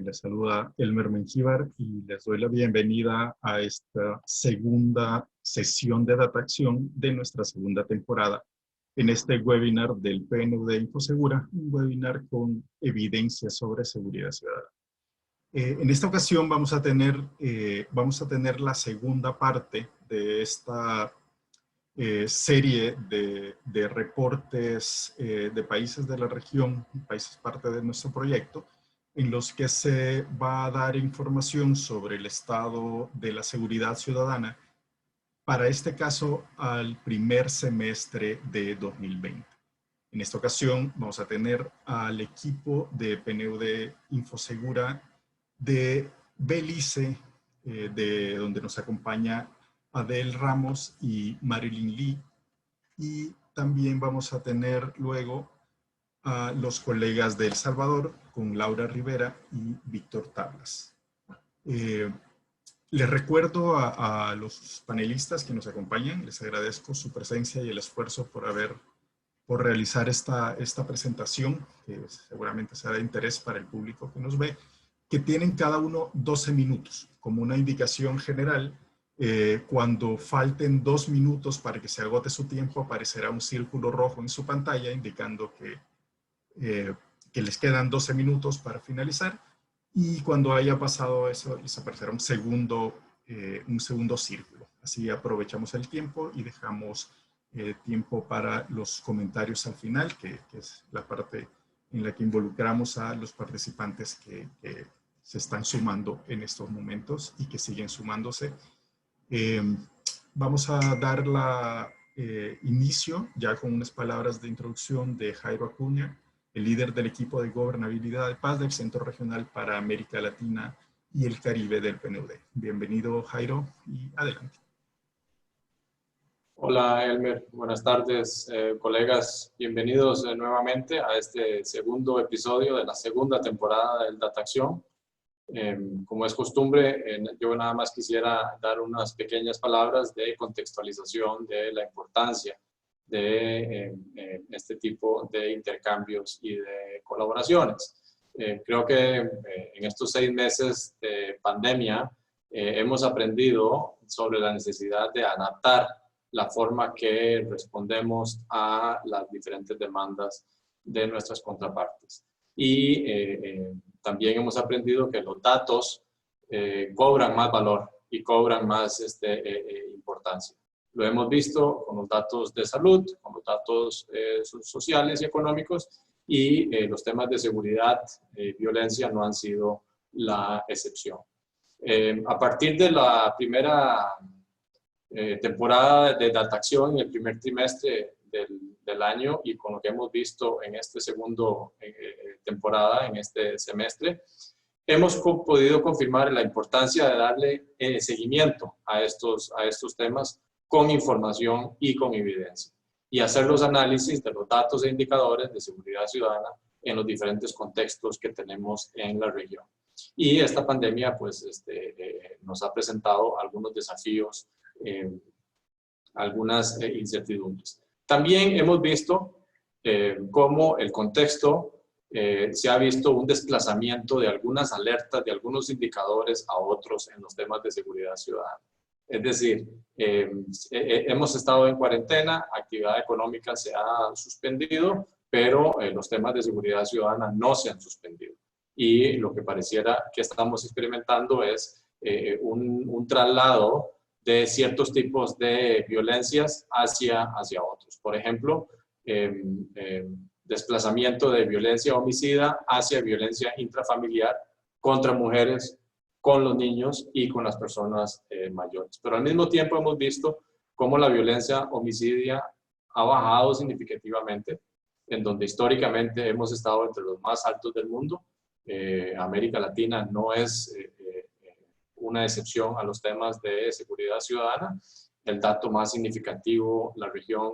Les saluda Elmer Mengíbar y les doy la bienvenida a esta segunda sesión de DataAcción de nuestra segunda temporada en este webinar del PNUD Infosegura, un webinar con evidencia sobre seguridad ciudadana. En esta ocasión vamos a tener la segunda parte de esta serie de reportes de países de la región, países parte de nuestro proyecto, en los que se va a dar información sobre el estado de la seguridad ciudadana, para este caso al primer semestre de 2020. En esta ocasión vamos a tener al equipo de PNUD Infosegura de Belice, de donde nos acompaña Adel Ramos y Marilyn Lee, y también vamos a tener luego a los colegas de El Salvador con Laura Rivera y Víctor Tablas. Les recuerdo a los panelistas que nos acompañan, les agradezco su presencia y el esfuerzo por realizar esta presentación, que seguramente será de interés para el público que nos ve, que tienen cada uno 12 minutos. Como una indicación general, cuando falten 2 minutos para que se agote su tiempo, aparecerá un círculo rojo en su pantalla indicando que les quedan 12 minutos para finalizar, y cuando haya pasado eso les aparecerá un segundo círculo. Así aprovechamos el tiempo y dejamos tiempo para los comentarios al final, que es la parte en la que involucramos a los participantes que se están sumando en estos momentos y que siguen sumándose. Vamos a dar inicio ya con unas palabras de introducción de Jairo Acuña, el líder del equipo de gobernabilidad de paz del Centro Regional para América Latina y el Caribe del PNUD. Bienvenido, Jairo, y adelante. Hola, Elmer. Buenas tardes, colegas. Bienvenidos nuevamente a este segundo episodio de la segunda temporada del DataAcción. Como es costumbre, yo nada más quisiera dar unas pequeñas palabras de contextualización de la importancia de este tipo de intercambios y de colaboraciones. Creo que en estos 6 meses de pandemia hemos aprendido sobre la necesidad de adaptar la forma que respondemos a las diferentes demandas de nuestras contrapartes. Y también hemos aprendido que los datos cobran más valor y cobran más importancia. Lo hemos visto con los datos de salud, con los datos sociales y económicos, y los temas de seguridad y violencia no han sido la excepción. A partir de la primera temporada de DataAcción en el primer trimestre del año, y con lo que hemos visto en esta segunda temporada, en este semestre, hemos podido confirmar la importancia de darle seguimiento a estos temas con información y con evidencia, y hacer los análisis de los datos e indicadores de seguridad ciudadana en los diferentes contextos que tenemos en la región. Y esta pandemia pues, nos ha presentado algunos desafíos, algunas incertidumbres. También hemos visto cómo el contexto se ha visto un desplazamiento de algunas alertas, de algunos indicadores a otros en los temas de seguridad ciudadana. Es decir, hemos estado en cuarentena, actividad económica se ha suspendido, pero los temas de seguridad ciudadana no se han suspendido. Y lo que pareciera que estamos experimentando es un traslado de ciertos tipos de violencias hacia otros. Por ejemplo, desplazamiento de violencia homicida hacia violencia intrafamiliar contra mujeres, con los niños y con las personas mayores. Pero al mismo tiempo hemos visto cómo la violencia homicida ha bajado significativamente, en donde históricamente hemos estado entre los más altos del mundo. América Latina no es una excepción a los temas de seguridad ciudadana. El dato más significativo, la región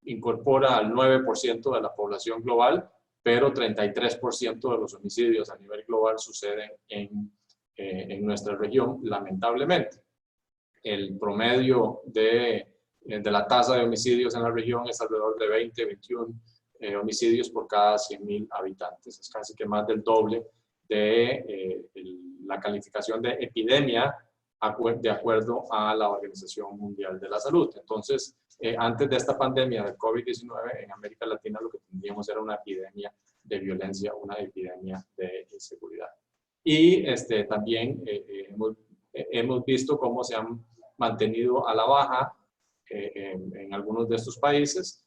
incorpora al 9% de la población global, pero 33% de los homicidios a nivel global suceden en nuestra región, lamentablemente. El promedio de la tasa de homicidios en la región es alrededor de 20, 21 homicidios por cada 100.000 habitantes. Es casi que más del doble de la calificación de epidemia de acuerdo a la Organización Mundial de la Salud. Entonces, antes de esta pandemia del COVID-19, en América Latina lo que tendríamos era una epidemia de violencia, una epidemia de inseguridad. Y también hemos visto cómo se han mantenido a la baja en algunos de estos países,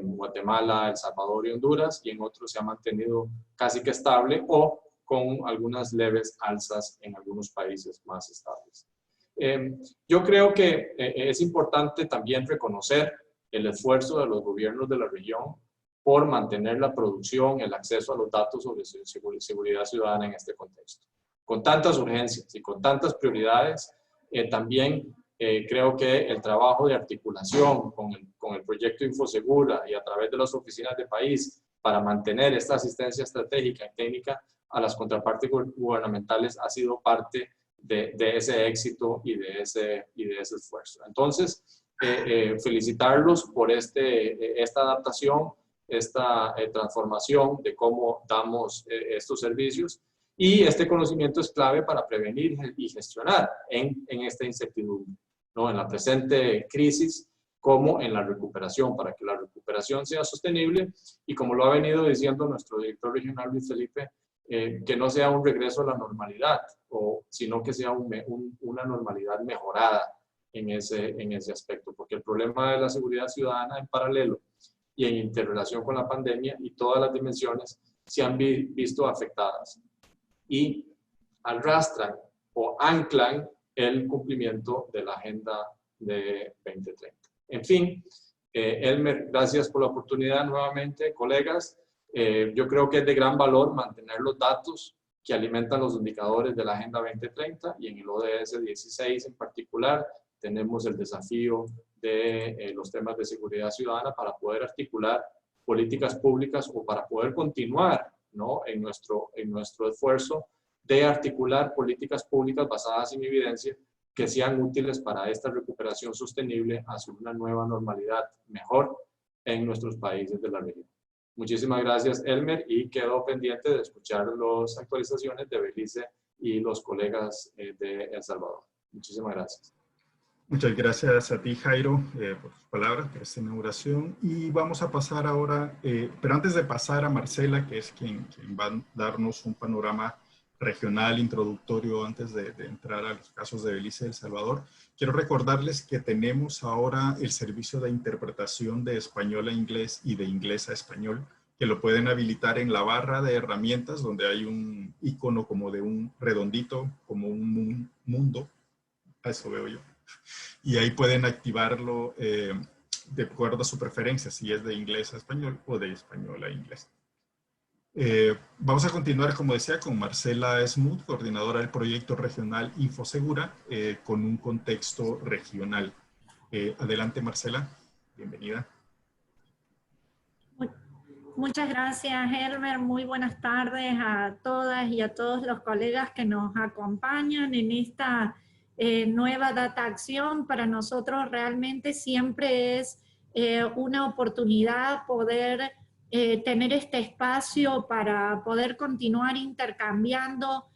Guatemala, El Salvador y Honduras, y en otros se ha mantenido casi que estable o con algunas leves alzas en algunos países más estables. Yo creo que es importante también reconocer el esfuerzo de los gobiernos de la región por mantener la producción, el acceso a los datos sobre seguridad ciudadana en este contexto. Con tantas urgencias y con tantas prioridades, también creo que el trabajo de articulación con el proyecto Infosegura y a través de las oficinas de país para mantener esta asistencia estratégica y técnica a las contrapartes gubernamentales ha sido parte de ese éxito y de ese esfuerzo. Entonces, felicitarlos por esta adaptación, esta transformación de cómo damos estos servicios, y este conocimiento es clave para prevenir y gestionar en esta incertidumbre, ¿no? En la presente crisis como en la recuperación, para que la recuperación sea sostenible y, como lo ha venido diciendo nuestro director regional Luis Felipe, que no sea un regreso a la normalidad, sino que sea una normalidad mejorada en ese aspecto, porque el problema de la seguridad ciudadana en paralelo y en interrelación con la pandemia y todas las dimensiones se han visto afectadas y arrastran o anclan el cumplimiento de la Agenda de 2030. En fin, Elmer, gracias por la oportunidad nuevamente, colegas. Yo creo que es de gran valor mantener los datos que alimentan los indicadores de la Agenda 2030, y en el ODS 16 en particular tenemos el desafío de los temas de seguridad ciudadana para poder articular políticas públicas o para poder continuar, ¿no?, en nuestro esfuerzo de articular políticas públicas basadas en evidencia que sean útiles para esta recuperación sostenible hacia una nueva normalidad mejor en nuestros países de la región. Muchísimas gracias, Elmer, y quedo pendiente de escuchar las actualizaciones de Belice y los colegas de El Salvador. Muchísimas gracias. Muchas gracias a ti, Jairo, por tus palabras, por esta inauguración. Y vamos a pasar ahora, pero antes de pasar a Marcela, que es quien va a darnos un panorama regional introductorio antes de entrar a los casos de Belice y El Salvador, quiero recordarles que tenemos ahora el servicio de interpretación de español a inglés y de inglés a español, que lo pueden habilitar en la barra de herramientas, donde hay un icono como de un redondito, como un mundo, eso veo yo, y ahí pueden activarlo de acuerdo a su preferencia, si es de inglés a español o de español a inglés. Vamos a continuar, como decía, con Marcela Smoot, coordinadora del proyecto regional Infosegura, con un contexto regional. Adelante, Marcela. Bienvenida. Muchas gracias, Elmer. Muy buenas tardes a todas y a todos los colegas que nos acompañan en esta nueva Data Acción. Para nosotros realmente siempre es una oportunidad poder tener este espacio para poder continuar intercambiando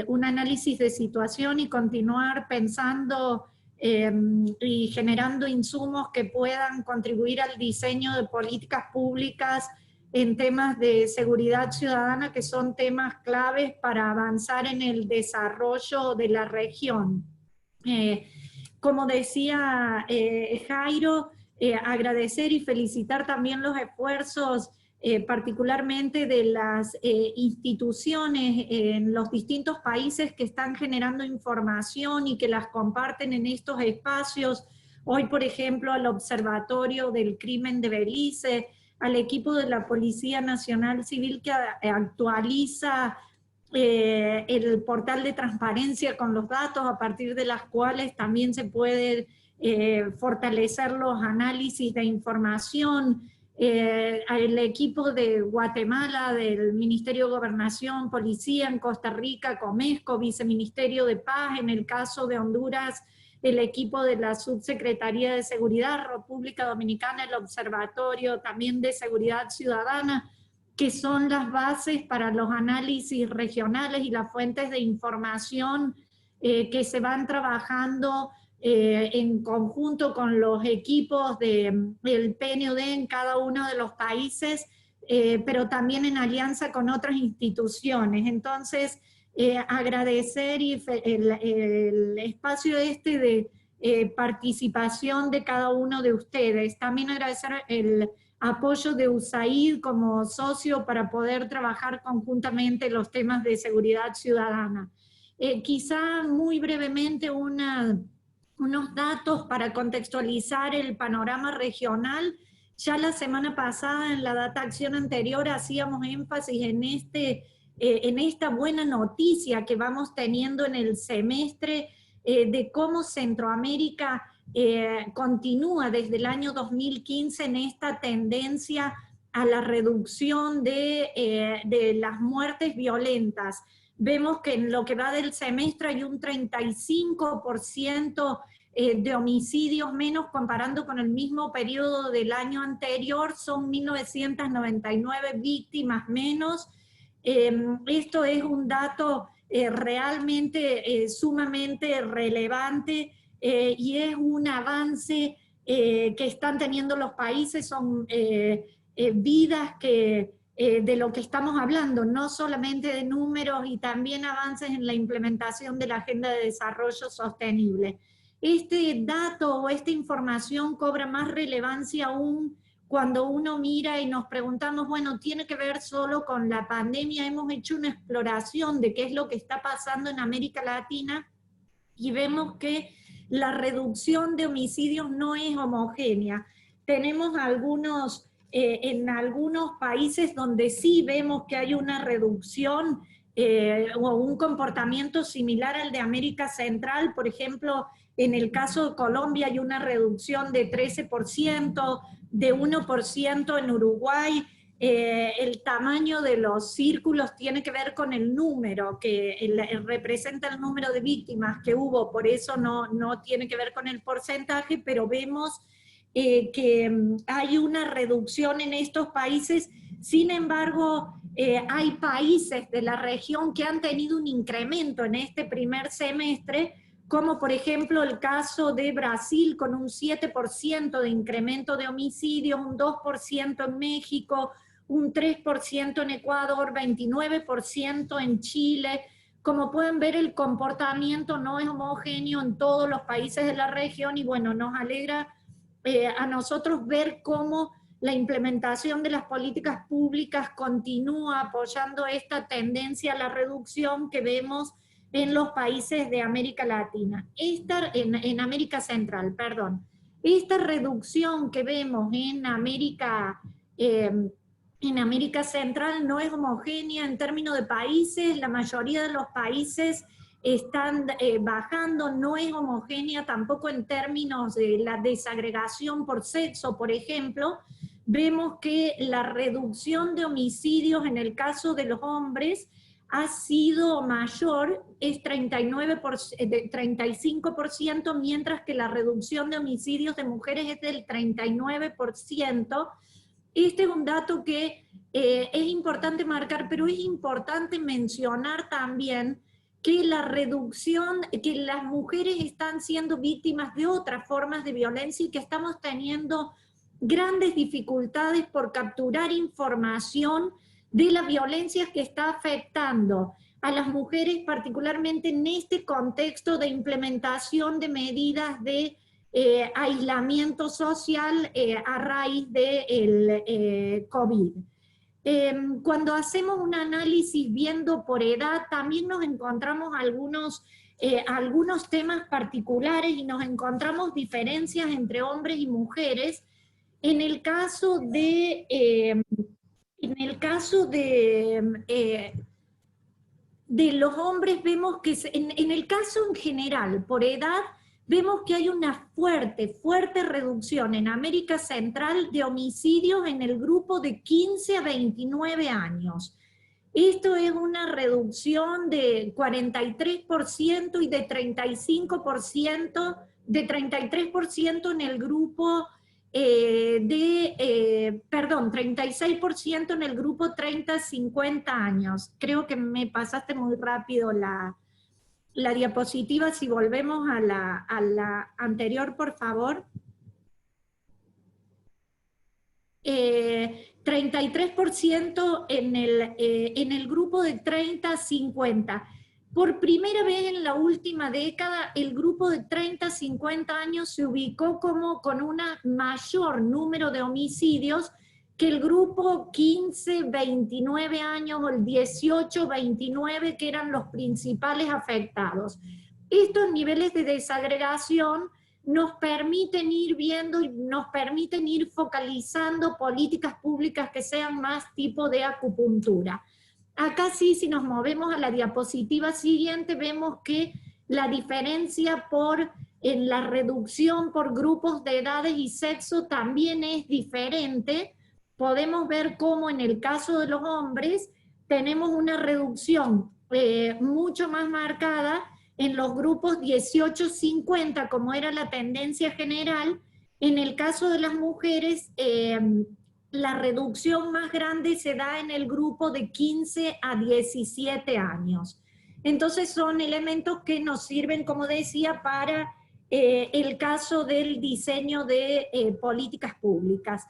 un análisis de situación y continuar pensando y generando insumos que puedan contribuir al diseño de políticas públicas en temas de seguridad ciudadana, que son temas claves para avanzar en el desarrollo de la región. Como decía Jairo, agradecer y felicitar también los esfuerzos particularmente de las instituciones en los distintos países que están generando información y que las comparten en estos espacios. Hoy, por ejemplo, al Observatorio del Crimen de Belice, al equipo de la Policía Nacional Civil que actualiza el portal de transparencia con los datos, a partir de las cuales también se puede fortalecer los análisis de información. El equipo de Guatemala, del Ministerio de Gobernación, Policía en Costa Rica, Comesco, Viceministerio de Paz, en el caso de Honduras, el equipo de la Subsecretaría de Seguridad, República Dominicana, el Observatorio también de Seguridad Ciudadana, que son las bases para los análisis regionales y las fuentes de información que se van trabajando en conjunto con los equipos del PNUD en cada uno de los países, pero también en alianza con otras instituciones. Entonces, agradecer el espacio de participación de cada uno de ustedes. También agradecer el apoyo de USAID como socio para poder trabajar conjuntamente los temas de seguridad ciudadana. Quizá muy brevemente unos datos para contextualizar el panorama regional. Ya la semana pasada en la Data Acción anterior hacíamos énfasis en esta buena noticia que vamos teniendo en el semestre de cómo Centroamérica continúa desde el año 2015 en esta tendencia a la reducción de las muertes violentas. Vemos que en lo que va del semestre hay un 35% de homicidios menos comparando con el mismo periodo del año anterior, son 1999 víctimas menos. Esto es un dato realmente sumamente relevante y es un avance que están teniendo los países, son vidas de lo que estamos hablando, no solamente de números y también avances en la implementación de la Agenda de Desarrollo Sostenible. Este dato o esta información cobra más relevancia aún cuando uno mira y nos preguntamos, bueno, ¿tiene que ver solo con la pandemia? Hemos hecho una exploración de qué es lo que está pasando en América Latina y vemos que la reducción de homicidios no es homogénea. Tenemos en algunos países donde sí vemos que hay una reducción o un comportamiento similar al de América Central. Por ejemplo, en el caso de Colombia hay una reducción de 13%, de 1% en Uruguay. El tamaño de los círculos tiene que ver con el número, que representa el número de víctimas que hubo, por eso no tiene que ver con el porcentaje, pero vemos que hay una reducción en estos países. Sin embargo, hay países de la región que han tenido un incremento en este primer semestre, como por ejemplo el caso de Brasil con un 7% de incremento de homicidios, un 2% en México, un 3% en Ecuador, 29% en Chile. Como pueden ver, el comportamiento no es homogéneo en todos los países de la región y bueno, nos alegra a nosotros ver cómo la implementación de las políticas públicas continúa apoyando esta tendencia a la reducción que vemos en los países de América Latina, en América Central, perdón. Esta reducción que vemos en América Central no es homogénea en términos de países, la mayoría de los países están bajando, no es homogénea tampoco en términos de la desagregación por sexo, por ejemplo. Vemos que la reducción de homicidios en el caso de los hombres ha sido mayor, es 35%, mientras que la reducción de homicidios de mujeres es del 39%. Este es un dato que es importante marcar, pero es importante mencionar también que la reducción, que las mujeres están siendo víctimas de otras formas de violencia y que estamos teniendo grandes dificultades por capturar información de las violencias que está afectando a las mujeres, particularmente en este contexto de implementación de medidas de aislamiento social a raíz del COVID. Cuando hacemos un análisis viendo por edad, también nos encontramos algunos temas particulares y nos encontramos diferencias entre hombres y mujeres. En el caso de los hombres vemos que, en el caso en general, por edad, vemos que hay una fuerte reducción en América Central de homicidios en el grupo de 15 a 29 años. Esto es una reducción de 43% y de 35%, de 33% en el grupo 36% en el grupo 30-50 años. Creo que me pasaste muy rápido la diapositiva. Si volvemos a la anterior, por favor. 33% en el grupo de 30-50. Por primera vez en la última década, el grupo de 30-50 años se ubicó como con un mayor número de homicidios que el grupo 15-29 años o el 18-29, que eran los principales afectados. Estos niveles de desagregación nos permiten ir viendo y nos permiten ir focalizando políticas públicas que sean más tipo de acupuntura. Acá sí, si nos movemos a la diapositiva siguiente, vemos que la diferencia en la reducción por grupos de edades y sexo también es diferente. Podemos ver cómo en el caso de los hombres tenemos una reducción mucho más marcada en los grupos 18-50, como era la tendencia general. En el caso de las mujeres, la reducción más grande se da en el grupo de 15 a 17 años. Entonces son elementos que nos sirven, como decía, para el caso del diseño de políticas públicas.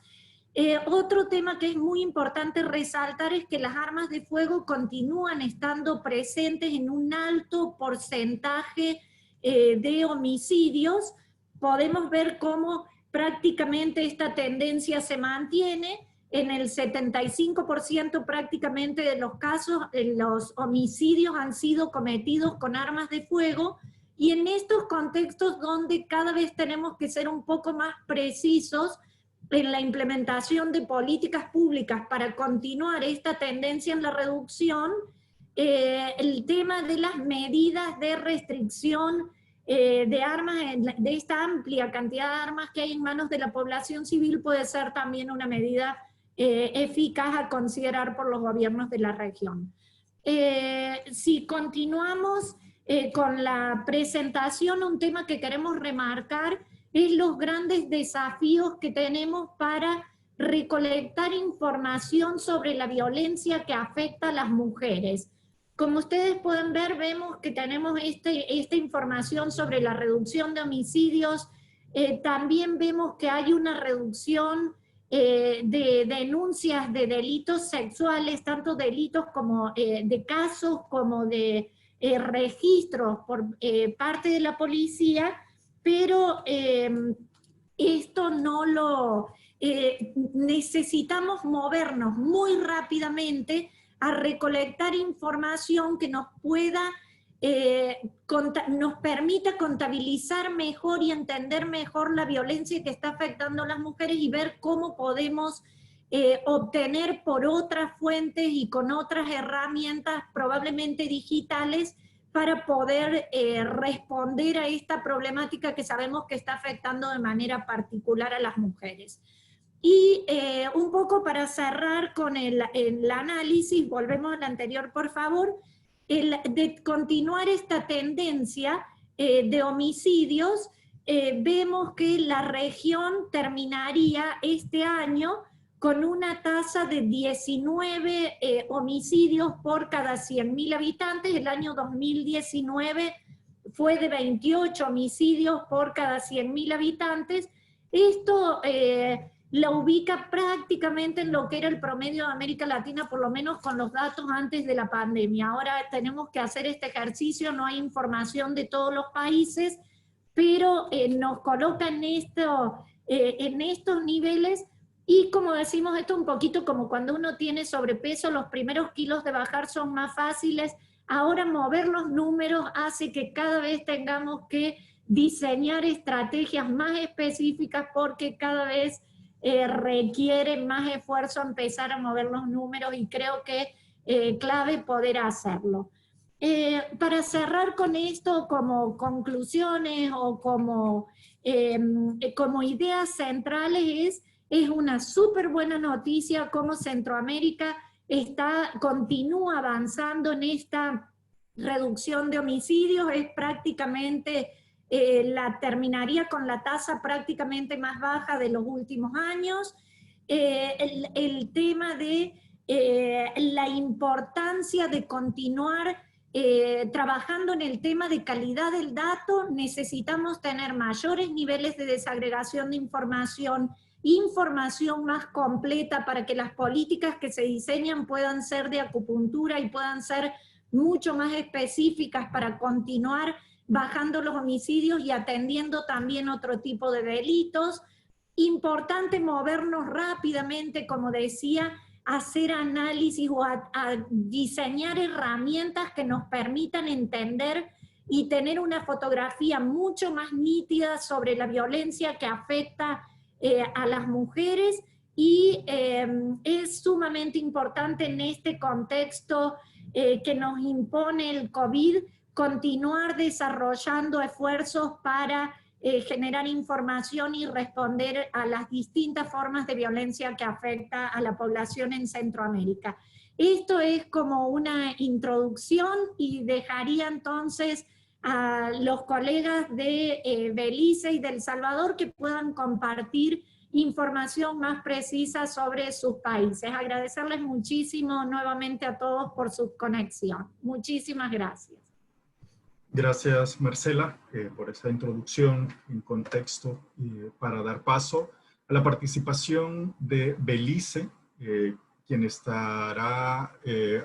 Otro tema que es muy importante resaltar es que las armas de fuego continúan estando presentes en un alto porcentaje de homicidios. Podemos ver cómo prácticamente esta tendencia se mantiene. En el 75% prácticamente de los casos, los homicidios han sido cometidos con armas de fuego, y en estos contextos donde cada vez tenemos que ser un poco más precisos en la implementación de políticas públicas para continuar esta tendencia en la reducción, el tema de las medidas de restricción de armas, de esta amplia cantidad de armas que hay en manos de la población civil, puede ser también una medida eficaz a considerar por los gobiernos de la región. Si continuamos con la presentación, un tema que queremos remarcar es los grandes desafíos que tenemos para recolectar información sobre la violencia que afecta a las mujeres. Como ustedes pueden ver, vemos que tenemos esta información sobre la reducción de homicidios. También vemos que hay una reducción de denuncias de delitos sexuales, tanto delitos como de casos como de registros por parte de la policía, pero esto no lo... necesitamos movernos muy rápidamente a recolectar información que nos pueda, nos permita contabilizar mejor y entender mejor la violencia que está afectando a las mujeres, y ver cómo podemos obtener por otras fuentes y con otras herramientas, probablemente digitales, para poder responder a esta problemática que sabemos que está afectando de manera particular a las mujeres. Y un poco para cerrar con el análisis, volvemos al anterior por favor, de continuar esta tendencia de homicidios, vemos que la región terminaría este año con una tasa de 19 homicidios por cada 100.000 habitantes. El año 2019 fue de 28 homicidios por cada 100.000 habitantes. Esto la ubica prácticamente en lo que era el promedio de América Latina, por lo menos con los datos antes de la pandemia. Ahora tenemos que hacer este ejercicio, no hay información de todos los países, pero nos coloca en estos niveles. Y como decimos, esto un poquito como cuando uno tiene sobrepeso, los primeros kilos de bajar son más fáciles. Ahora mover los números hace que cada vez tengamos que diseñar estrategias más específicas, porque cada vez requiere más esfuerzo empezar a mover los números, y creo que clave poder hacerlo. Para cerrar con esto como conclusiones o como ideas centrales, es una súper buena noticia como Centroamérica continúa avanzando en esta reducción de homicidios, es prácticamente, terminaría con la tasa prácticamente más baja de los últimos años. El tema de la importancia de continuar trabajando en el tema de calidad del dato. Necesitamos tener mayores niveles de desagregación de información más completa para que las políticas que se diseñan puedan ser de acupuntura y puedan ser mucho más específicas para continuar bajando los homicidios y atendiendo también otro tipo de delitos. Importante movernos rápidamente, como decía, hacer análisis o a diseñar herramientas que nos permitan entender y tener una fotografía mucho más nítida sobre la violencia que afecta a las mujeres, y es sumamente importante en este contexto que nos impone el COVID continuar desarrollando esfuerzos para generar información y responder a las distintas formas de violencia que afecta a la población en Centroamérica. Esto es como una introducción y dejaría entonces a los colegas de Belice y de El Salvador que puedan compartir información más precisa sobre sus países. Agradecerles muchísimo nuevamente a todos por su conexión. Muchísimas gracias. Gracias, Marcela, por esa introducción en contexto para dar paso a la participación de Belice. Quien estará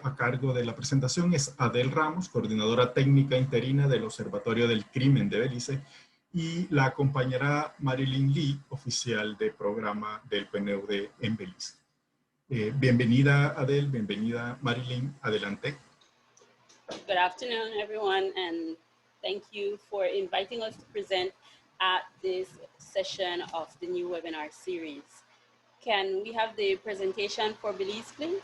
a cargo de la presentación es Adel Ramos, coordinadora técnica interina del Observatorio del Crimen de Belice, y la acompañará Marilyn Lee, oficial de programa del PNUD en Belice. Bienvenida, Adel, bienvenida, Marilyn, adelante. Good afternoon, everyone, and thank you for inviting us to present at this session of the new webinar series. Can we have the presentation for Belize, please?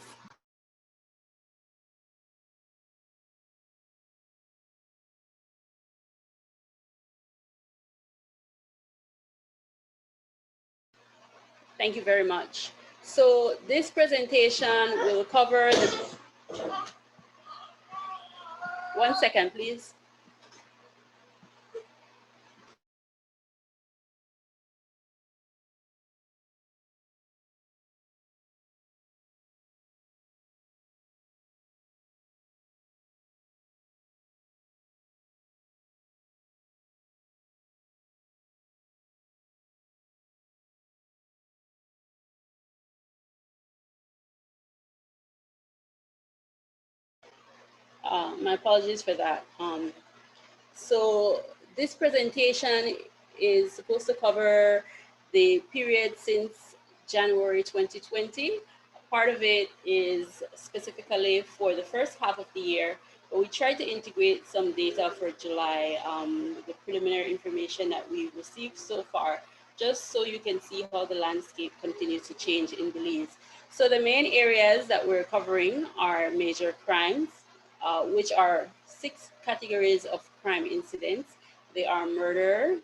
Thank you very much. So this presentation will cover the... One second, please. My apologies for that. So this presentation is supposed to cover the period since January 2020. Part of it is specifically for the first half of the year, but we tried to integrate some data for July, the preliminary information that we've received so far, just so you can see how the landscape continues to change in Belize. So the main areas that we're covering are major crimes, which are 6 categories of crime incidents. They are murder,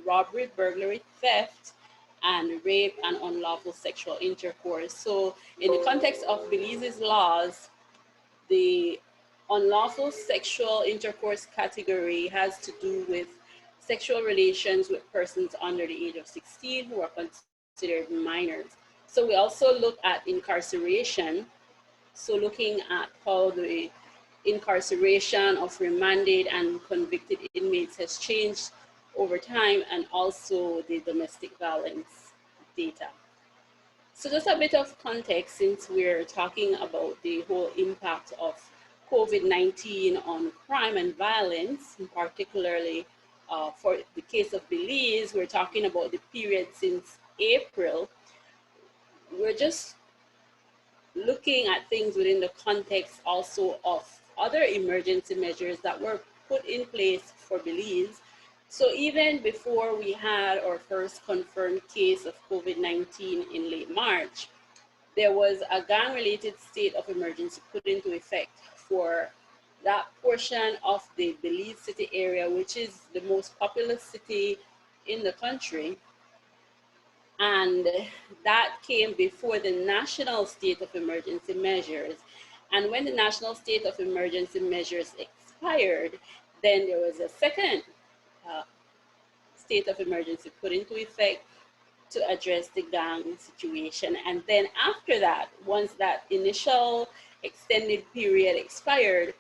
robbery, burglary, theft, and rape and unlawful sexual intercourse. So in the context of Belize's laws, the unlawful sexual intercourse category has to do with sexual relations with persons under the age of 16 who are considered minors. So we also look at incarceration. So looking at how the incarceration of remanded and convicted inmates has changed over time, and also the domestic violence data. So just a bit of context, since we're talking about the whole impact of COVID-19 on crime and violence, and particularly for the case of Belize, we're talking about the period since April. We're just looking at things within the context also of other emergency measures that were put in place for Belize. So even before we had our first confirmed case of COVID-19 in late March, there was a gang-related state of emergency put into effect for that portion of the Belize city area, which is the most populous city in the country. And that came before the national state of emergency measures. And when the national state of emergency measures expired, then there was a second state of emergency put into effect to address the gang situation. And then after that, once that initial extended period expired,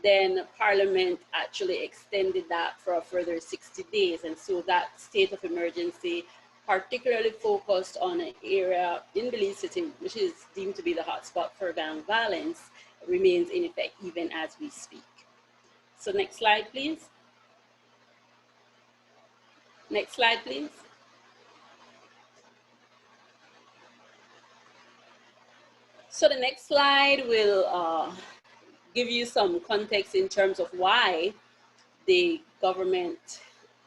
then Parliament actually extended that for a further 60 days. And so that state of emergency particularly focused on an area in Belize City, which is deemed to be the hotspot for gang violence, remains in effect even as we speak. So next slide, please. Next slide, please. So the next slide will give you some context in terms of why the government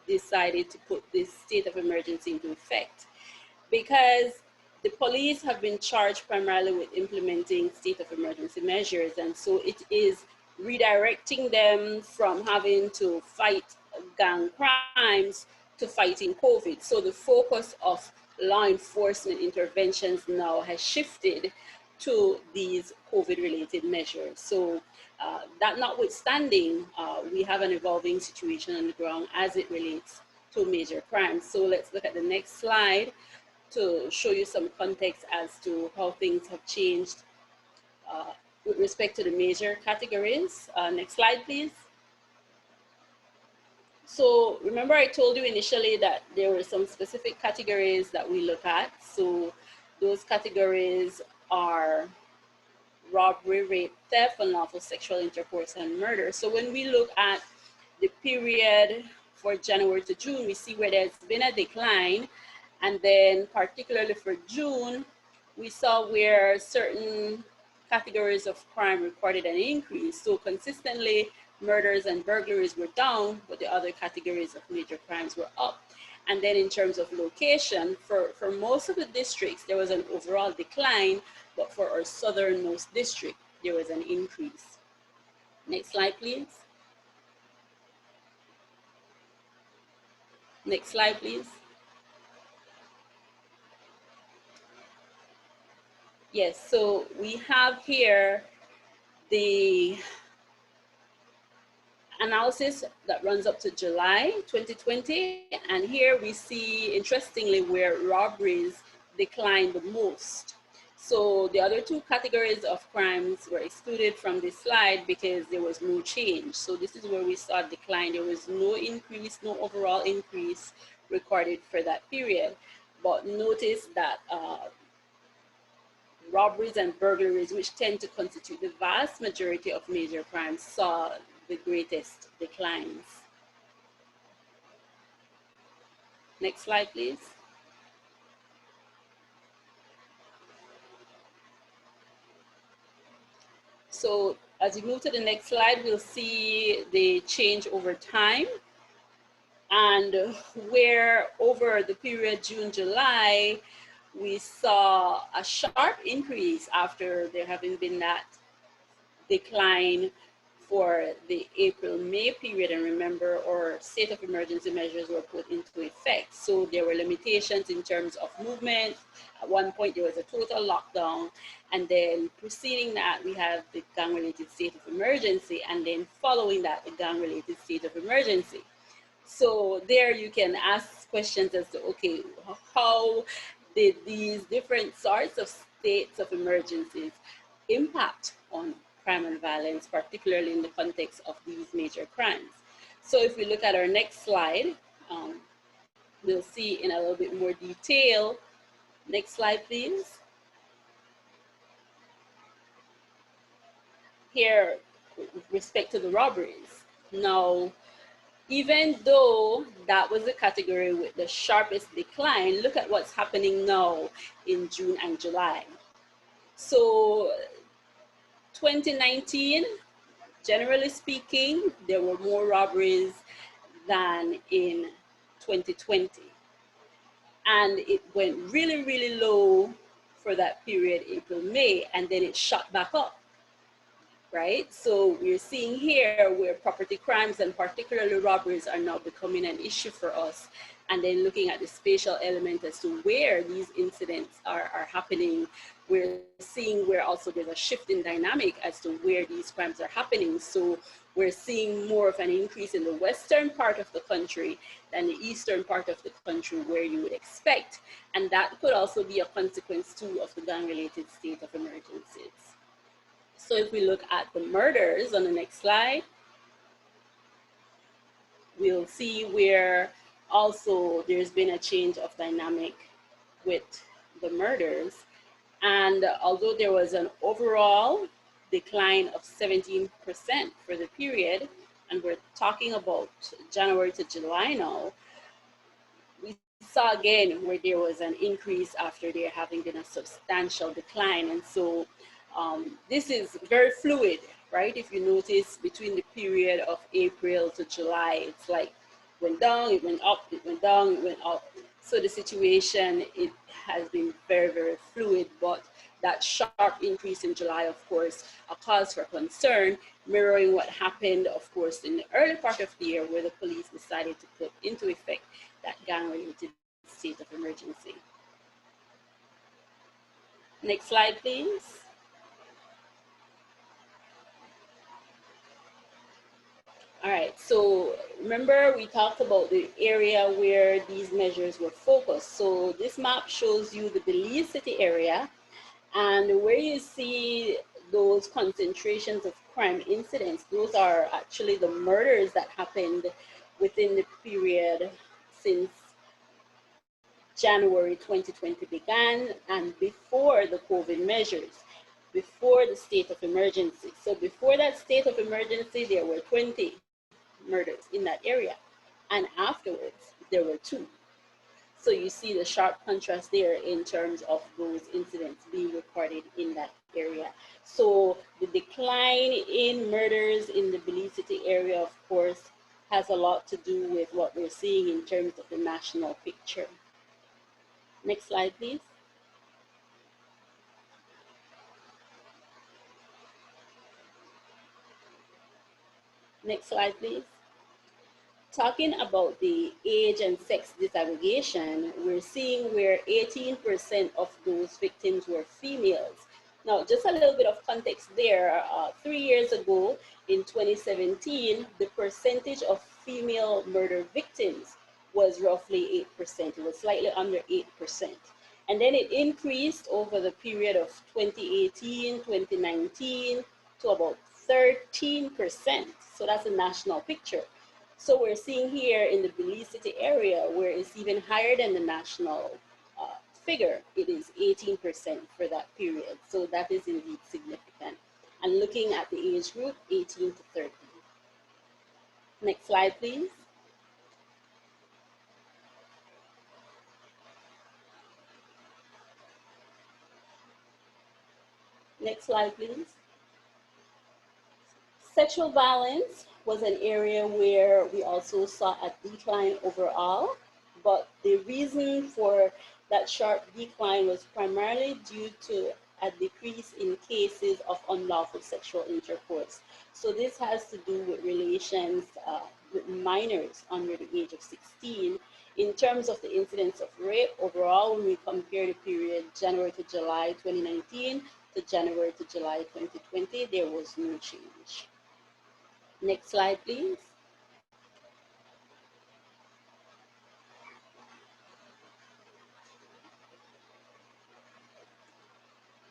decided to put this state of emergency into effect. Because the police have been charged primarily with implementing state of emergency measures, and so it is redirecting them from having to fight gang crimes to fighting COVID. So the focus of law enforcement interventions now has shifted to these COVID-related measures. So that notwithstanding, we have an evolving situation on the ground as it relates to major crimes. So let's look at the next slide to show you some context as to how things have changed with respect to the major categories. Next slide, please. So remember I told you initially that there were some specific categories that we look at. So those categories are robbery, rape, theft, unlawful sexual intercourse, and murder. So when we look at the period for January to June, we see where there's been a decline. And then particularly for June, we saw where certain categories of crime recorded an increase. So consistently, murders and burglaries were down, but the other categories of major crimes were up. And then in terms of location, for most of the districts, there was an overall decline, but for our southernmost district, there was an increase. Next slide, please. Next slide, please. Yes, so we have here the analysis that runs up to July 2020. And here we see, interestingly, where robberies declined the most. So the other two categories of crimes were excluded from this slide because there was no change. So this is where we saw a decline. There was no increase, no overall increase recorded for that period. But notice that robberies and burglaries, which tend to constitute the vast majority of major crimes, saw the greatest declines. Next slide, please. So as we move to the next slide, we'll see the change over time, and where over the period June-July, we saw a sharp increase after there having been that decline for the April-May period. And remember, our state of emergency measures were put into effect. So there were limitations in terms of movement. At one point, there was a total lockdown. And then preceding that, we have the gang-related state of emergency. And then following that, the gang-related state of emergency. So there you can ask questions as to, okay, how did these different sorts of states of emergencies impact on crime and violence, particularly in the context of these major crimes? So if we look at our next slide, we'll see in a little bit more detail. Next slide, please. Here, with respect to the robberies. Now, even though that was the category with the sharpest decline, look at what's happening now in June and July. So 2019, generally speaking, there were more robberies than in 2020. And it went really, really low for that period, April, May, and then it shot back up, right? So we're seeing here where property crimes and particularly robberies are now becoming an issue for us. And then looking at the spatial element as to where these incidents are happening, we're seeing where also there's a shift in dynamic as to where these crimes are happening. So we're seeing more of an increase in the western part of the country than the eastern part of the country where you would expect. And that could also be a consequence too of the gun-related state of emergencies. So if we look at the murders on the next slide, we'll see where also there's been a change of dynamic with the murders. And although there was an overall decline of 17% for the period, and we're talking about January to July now, we saw again where there was an increase after there having been a substantial decline. And so this is very fluid, right? If you notice between the period of April to July, it's like went down, it went up, it went down, it went up. So the situation, it has been very, very fluid, but that sharp increase in July, of course, a cause for concern, mirroring what happened, of course, in the early part of the year where the police decided to put into effect that gang-related state of emergency. Next slide, please. All right, so remember we talked about the area where these measures were focused. So this map shows you the Belize City area, and where you see those concentrations of crime incidents, those are actually the murders that happened within the period since January 2020 began and before the COVID measures, before the state of emergency. So before that state of emergency, there were 20 murders in that area, and afterwards there were 2. So you see the sharp contrast there in terms of those incidents being recorded in that area. So the decline in murders in the Belize City area, of course, has a lot to do with what we're seeing in terms of the national picture. Next slide, please. Next slide, please. Talking about the age and sex disaggregation, we're seeing where 18% of those victims were females. Now, just a little bit of context there. 3 years ago, in 2017, the percentage of female murder victims was roughly 8%. It was slightly under 8%. And then it increased over the period of 2018, 2019 to about 13%. So that's a national picture. So we're seeing here in the Belize City area where it's even higher than the national figure. It is 18% for that period. So that is indeed significant. And looking at the age group, 18 to 30. Next slide, please. Next slide, please. Sexual violence was an area where we also saw a decline overall, but the reason for that sharp decline was primarily due to a decrease in cases of unlawful sexual intercourse. So this has to do with relations with minors under the age of 16. In terms of the incidence of rape overall, when we compare the period January to July 2019 to January to July 2020, there was no change. Next slide, please.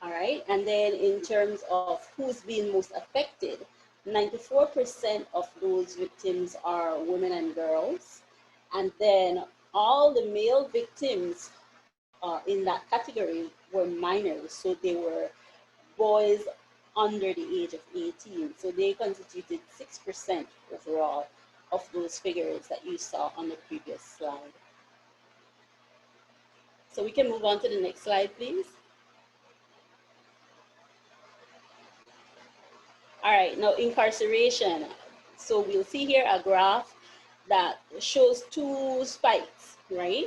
All right, and then in terms of who's been most affected, 94% of those victims are women and girls. And then all the male victims in that category were minors. So they were boys under the age of 18. So they constituted 6% overall of those figures that you saw on the previous slide. So we can move on to the next slide, please. All right, now incarceration. So we'll see here a graph that shows 2 spikes, right?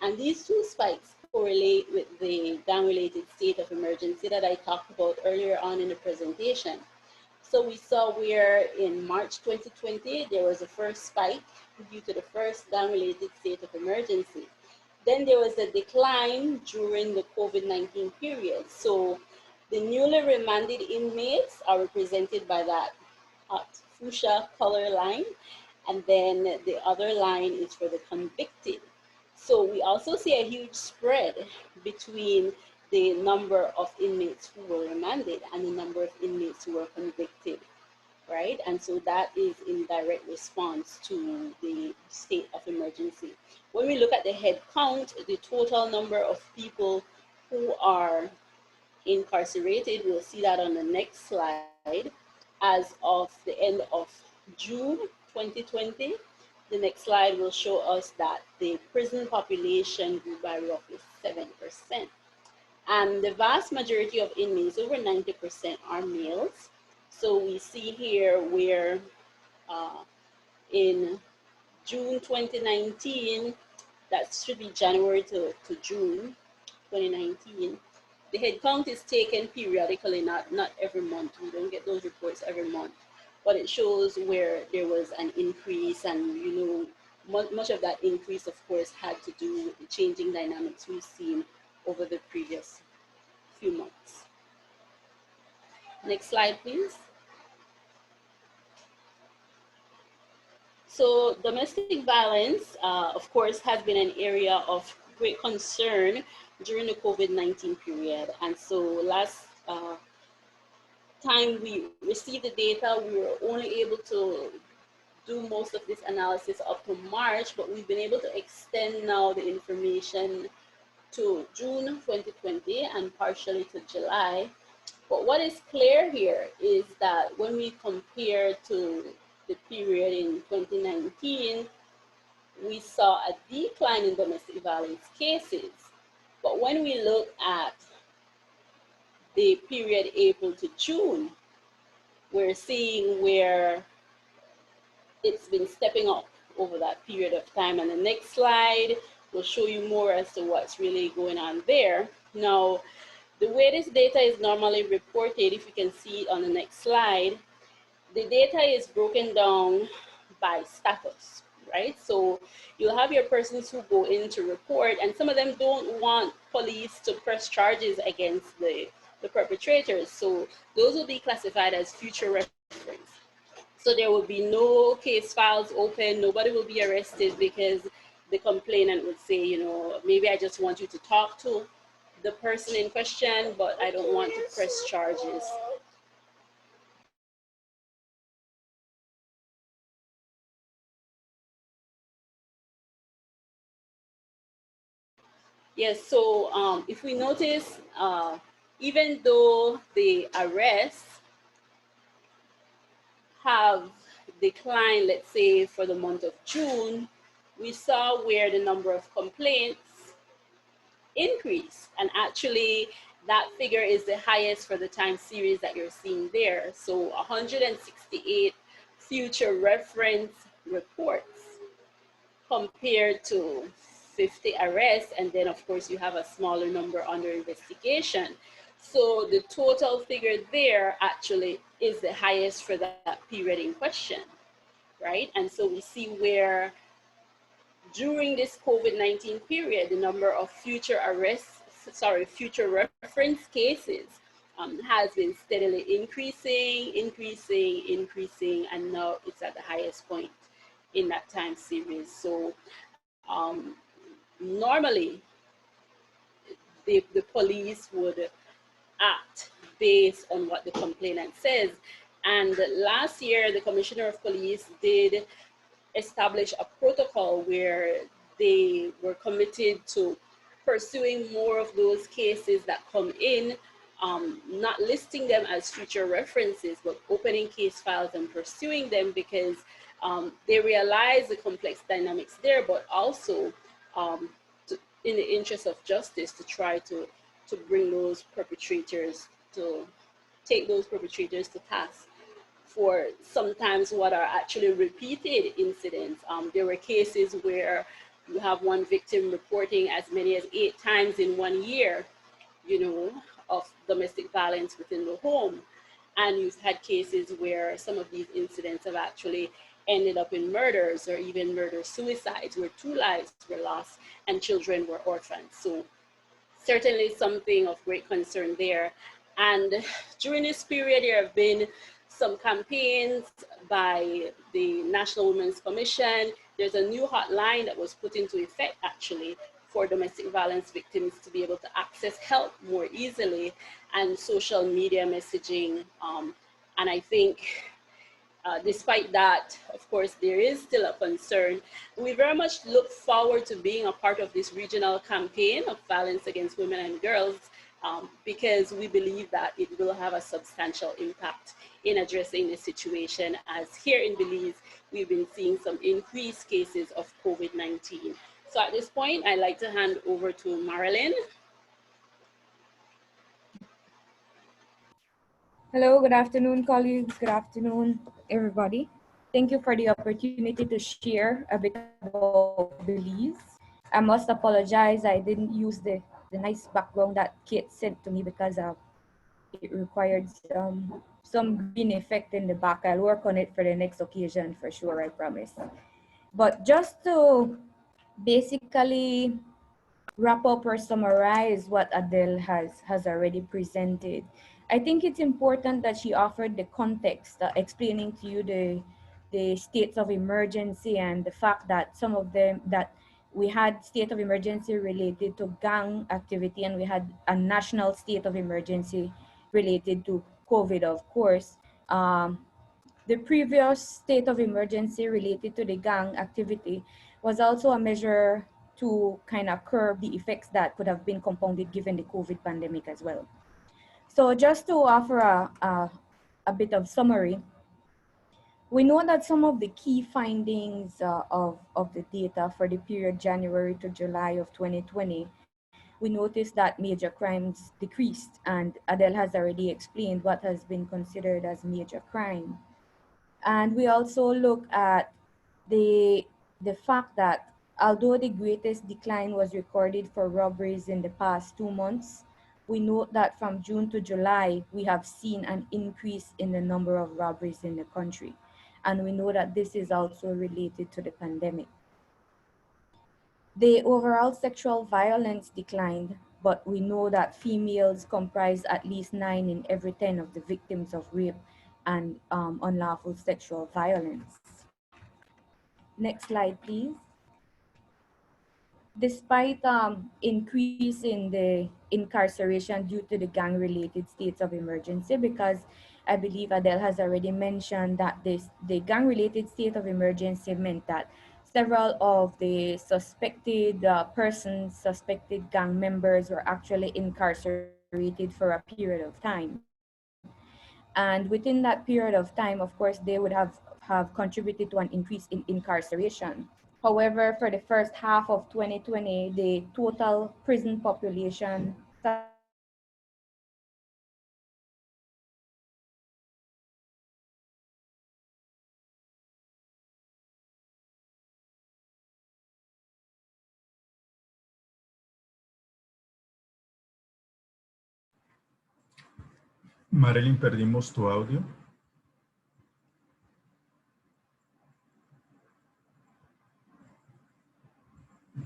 And these 2 spikes correlate with the gang-related state of emergency that I talked about earlier on in the presentation. So we saw where in March 2020, there was a first spike due to the first gang-related state of emergency. Then there was a decline during the COVID-19 period. So the newly remanded inmates are represented by that hot fuchsia color line. And then the other line is for the convicted. So we also see a huge spread between the number of inmates who were remanded and the number of inmates who were convicted, right? And so that is in direct response to the state of emergency. When we look at the head count, the total number of people who are incarcerated, we'll see that on the next slide. As of the end of June 2020, the next slide will show us that the prison population grew by roughly 7%. And the vast majority of inmates, over 90%, are males. So we see here where in June 2019, that should be January to June 2019, the head count is taken periodically, not every month. We don't get those reports every month, but it shows where there was an increase, and you know, much of that increase, of course, had to do with the changing dynamics we've seen over the previous few months. Next slide, please. So domestic violence, of course, has been an area of great concern during the COVID-19 period. And so last time we received the data, we were only able to do most of this analysis up to March, but we've been able to extend now the information to June 2020 and partially to July. But what is clear here is that when we compare to the period in 2019, we saw a decline in domestic violence cases. But when we look at the period April to June, we're seeing where it's been stepping up over that period of time. And the next slide will show you more as to what's really going on there. Now, the way this data is normally reported, if you can see it on the next slide, the data is broken down by status, right? So you'll have your persons who go in to report, and some of them don't want police to press charges against the perpetrators. So those will be classified as future reference. So there will be no case files open, nobody will be arrested because the complainant would say, you know, maybe I just want you to talk to the person in question, but I don't want to press charges. Yes, so if we notice, even though the arrests have declined, let's say for the month of June, we saw where the number of complaints increased. And actually that figure is the highest for the time series that you're seeing there. So 168 future reference reports compared to 50 arrests, and then of course you have a smaller number under investigation. So the total figure there actually is the highest for that period in question, right? And so we see where during this COVID-19 period, the number of future reference cases has been steadily increasing, and now it's at the highest point in that time series. So normally the police would act based on what the complainant says. And last year, the Commissioner of Police did establish a protocol where they were committed to pursuing more of those cases that come in, not listing them as future references, but opening case files and pursuing them, because they realize the complex dynamics there, but also in the interest of justice, to try to bring those perpetrators, to take those perpetrators to task for sometimes what are actually repeated incidents. There were cases where you have one victim reporting as many as 8 times in 1 year, you know, of domestic violence within the home. And you've had cases where some of these incidents have actually ended up in murders or even murder-suicides, where 2 lives were lost and children were orphaned. So certainly something of great concern there. And during this period, there have been some campaigns by the National Women's Commission. There's a new hotline that was put into effect actually for domestic violence victims to be able to access help more easily, and social media messaging. And I think despite that, of course, there is still a concern. We very much look forward to being a part of this regional campaign of violence against women and girls, because we believe that it will have a substantial impact in addressing the situation, as here in Belize, we've been seeing some increased cases of COVID-19. So at this point, I'd like to hand over to Marilyn. Hello, good afternoon, colleagues. Good afternoon, everybody. Thank you for the opportunity to share a bit about Belize. I must apologize, I didn't use the nice background that Kate sent to me because it required some green effect in the back. I'll work on it for the next occasion for sure, I promise. But just to basically wrap up or summarize what Adele has already presented, I think it's important that she offered the context, explaining to you the states of emergency and the fact that some of them, that we had state of emergency related to gang activity, and we had a national state of emergency related to COVID, of course. The previous state of emergency related to the gang activity was also a measure to kind of curb the effects that could have been compounded given the COVID pandemic as well. So just to offer a bit of summary, we know that some of the key findings of the data for the period January to July of 2020, we noticed that major crimes decreased, and Adele has already explained what has been considered as major crime. And we also look at the fact that although the greatest decline was recorded for robberies in the past 2 months, we note that from June to July, we have seen an increase in the number of robberies in the country. And we know that this is also related to the pandemic. The overall sexual violence declined, but we know that females comprise at least 9 in every 10 of the victims of rape and unlawful sexual violence. Next slide, please. Despite increase in the incarceration due to the gang-related states of emergency, because I believe Adele has already mentioned that the gang-related state of emergency meant that several of the suspected persons, suspected gang members were actually incarcerated for a period of time. And within that period of time, of course, they would have contributed to an increase in incarceration. However, for the first half of 2020, the total prison population Marilyn, perdimos tu audio.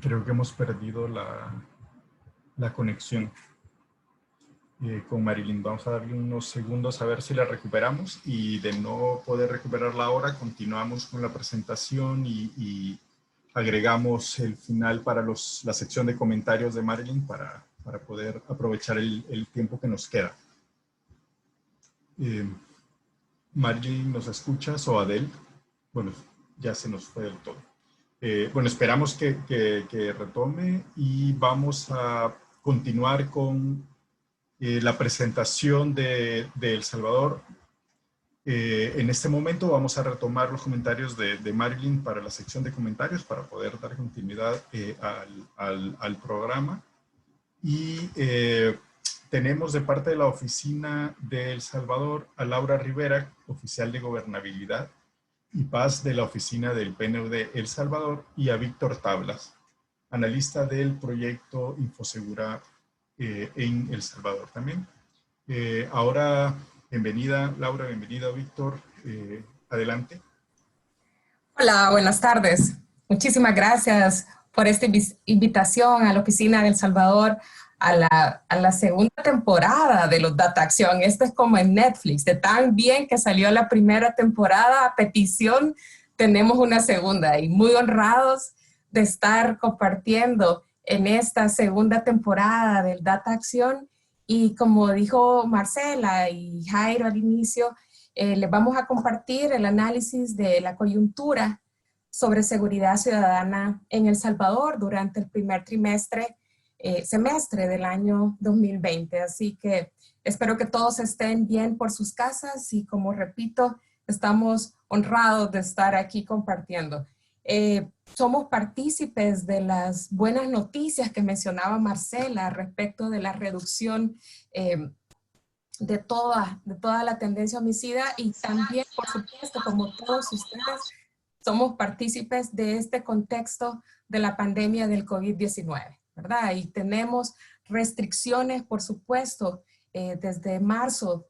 Creo que hemos perdido la conexión con Marilyn. Vamos a darle unos segundos a ver si la recuperamos, y de no poder recuperarla ahora, continuamos con la presentación y agregamos el final para la sección de comentarios de Marilyn para poder aprovechar el tiempo que nos queda. Marilyn, ¿nos escuchas? O Adele. Bueno, ya se nos fue del todo. Bueno, esperamos que retome, y vamos a continuar con la presentación de El Salvador. En este momento vamos a retomar los comentarios de Marilyn para la sección de comentarios para poder dar continuidad al programa. Y tenemos de parte de la Oficina de El Salvador a Laura Rivera, oficial de Gobernabilidad y Paz de la Oficina del PNUD El Salvador, y a Víctor Tablas, analista del proyecto Infosegura en El Salvador también. Ahora Bienvenida, Laura, bienvenida, Víctor. Adelante. Hola, buenas tardes. Muchísimas gracias por esta invitación a la Oficina de El Salvador a la segunda temporada de los Data Acción. Esto es como en Netflix, de tan bien que salió la primera temporada, a petición tenemos una segunda, y muy honrados de estar compartiendo en esta segunda temporada del Data Acción. Y como dijo Marcela y Jairo al inicio, les vamos a compartir el análisis de la coyuntura sobre seguridad ciudadana en El Salvador durante el primer semestre del año 2020. Así que espero que todos estén bien por sus casas y, como repito, estamos honrados de estar aquí compartiendo. Somos partícipes de las buenas noticias que mencionaba Marcela respecto de la reducción de toda la tendencia homicida, y también, por supuesto, como todos ustedes, somos partícipes de este contexto de la pandemia del COVID-19, ¿verdad? Y tenemos restricciones, por supuesto, desde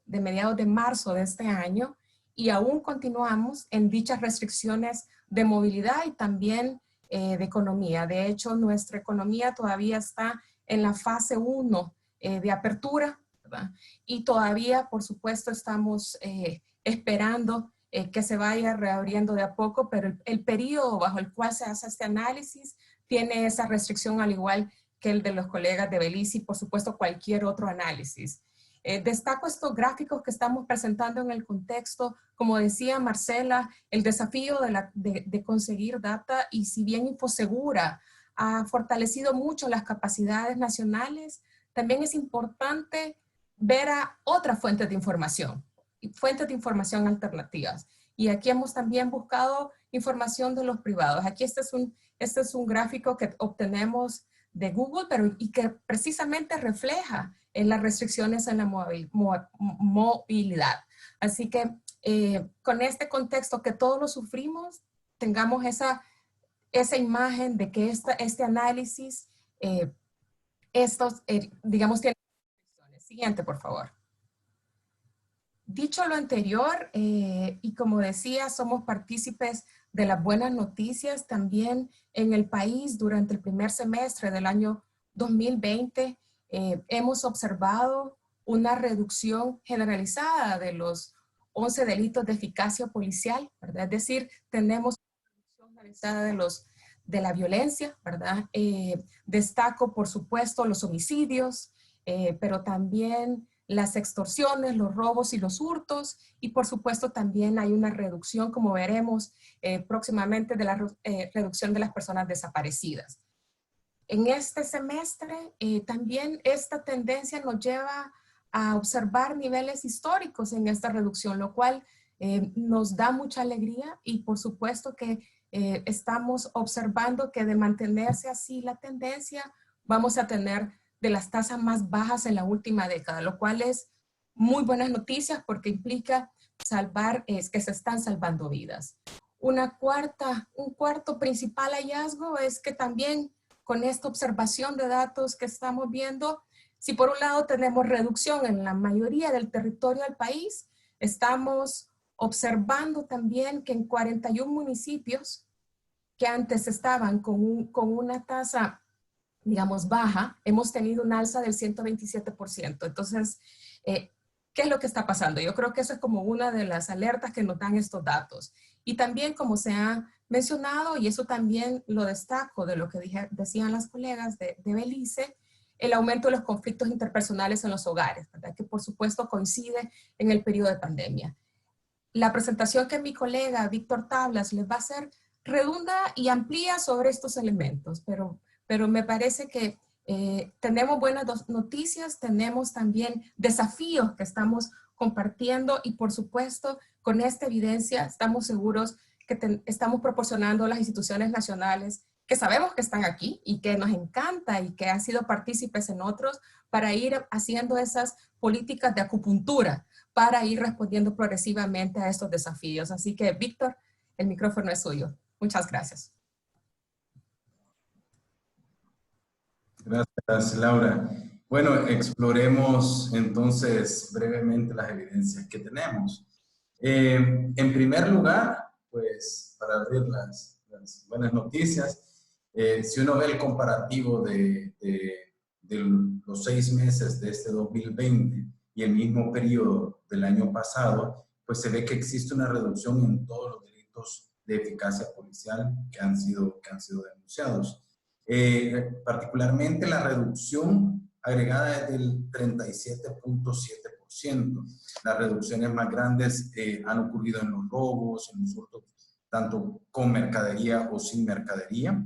mediados de marzo de este año, y aún continuamos en dichas restricciones de movilidad y también de economía. De hecho, nuestra economía todavía está en la fase 1 de apertura, ¿verdad? Y todavía, por supuesto, estamos esperando que se vaya reabriendo de a poco, pero el periodo bajo el cual se hace este análisis tiene esa restricción, al igual que el de los colegas de Belice y, por supuesto, cualquier otro análisis. Destaco estos gráficos que estamos presentando en el contexto, como decía Marcela, el desafío de conseguir data, y si bien Infosegura ha fortalecido mucho las capacidades nacionales, también es importante ver a otras fuentes de información alternativas. Y aquí hemos también buscado información de los privados. Aquí este es un gráfico que obtenemos de Google, y que precisamente refleja las restricciones en la movilidad. Así que con este contexto que todos lo sufrimos, tengamos esa imagen de que este análisis, digamos, tiene restricciones. Siguiente, por favor. Dicho lo anterior, y como decía, somos partícipes de las buenas noticias también en el país. Durante el primer semestre del año 2020, hemos observado una reducción generalizada de los 11 delitos de eficacia policial, ¿verdad? Es decir, tenemos una reducción generalizada de la violencia, ¿verdad? Destaco, por supuesto, los homicidios, pero también las extorsiones, los robos y los hurtos, y por supuesto también hay una reducción, como veremos próximamente, de la reducción de las personas desaparecidas. En este semestre también esta tendencia nos lleva a observar niveles históricos en esta reducción, lo cual nos da mucha alegría, y por supuesto que estamos observando que de mantenerse así la tendencia, vamos a tener de las tasas más bajas en la última década, lo cual es muy buenas noticias porque implica que se están salvando vidas. Un cuarto principal hallazgo es que también con esta observación de datos que estamos viendo, si por un lado tenemos reducción en la mayoría del territorio del país, estamos observando también que en 41 municipios que antes estaban con una tasa, digamos, baja, hemos tenido un alza del 127%. Entonces, ¿qué es lo que está pasando? Yo creo que eso es como una de las alertas que nos dan estos datos. Y también, como se ha mencionado, y eso también lo destaco de lo que decían las colegas de Belice, el aumento de los conflictos interpersonales en los hogares, ¿verdad? Que por supuesto coincide en el periodo de pandemia. La presentación que mi colega Víctor Tablas les va a hacer redunda y amplía sobre estos elementos, pero me parece que tenemos buenas noticias, tenemos también desafíos que estamos compartiendo, y por supuesto con esta evidencia estamos seguros que estamos proporcionando a las instituciones nacionales que sabemos que están aquí y que nos encanta y que han sido partícipes en otros, para ir haciendo esas políticas de acupuntura, para ir respondiendo progresivamente a estos desafíos. Así que, Víctor, el micrófono es suyo. Muchas gracias. Gracias, Laura. Bueno, exploremos entonces brevemente las evidencias que tenemos. En primer lugar, pues para abrir las buenas noticias, si uno ve el comparativo de los 6 meses de este 2020 y el mismo periodo del año pasado, pues se ve que existe una reducción en todos los delitos de eficacia policial que han sido denunciados. Particularmente la reducción agregada es del 37.7%. Las reducciones más grandes han ocurrido en los robos, en los hurtos, tanto con mercadería o sin mercadería.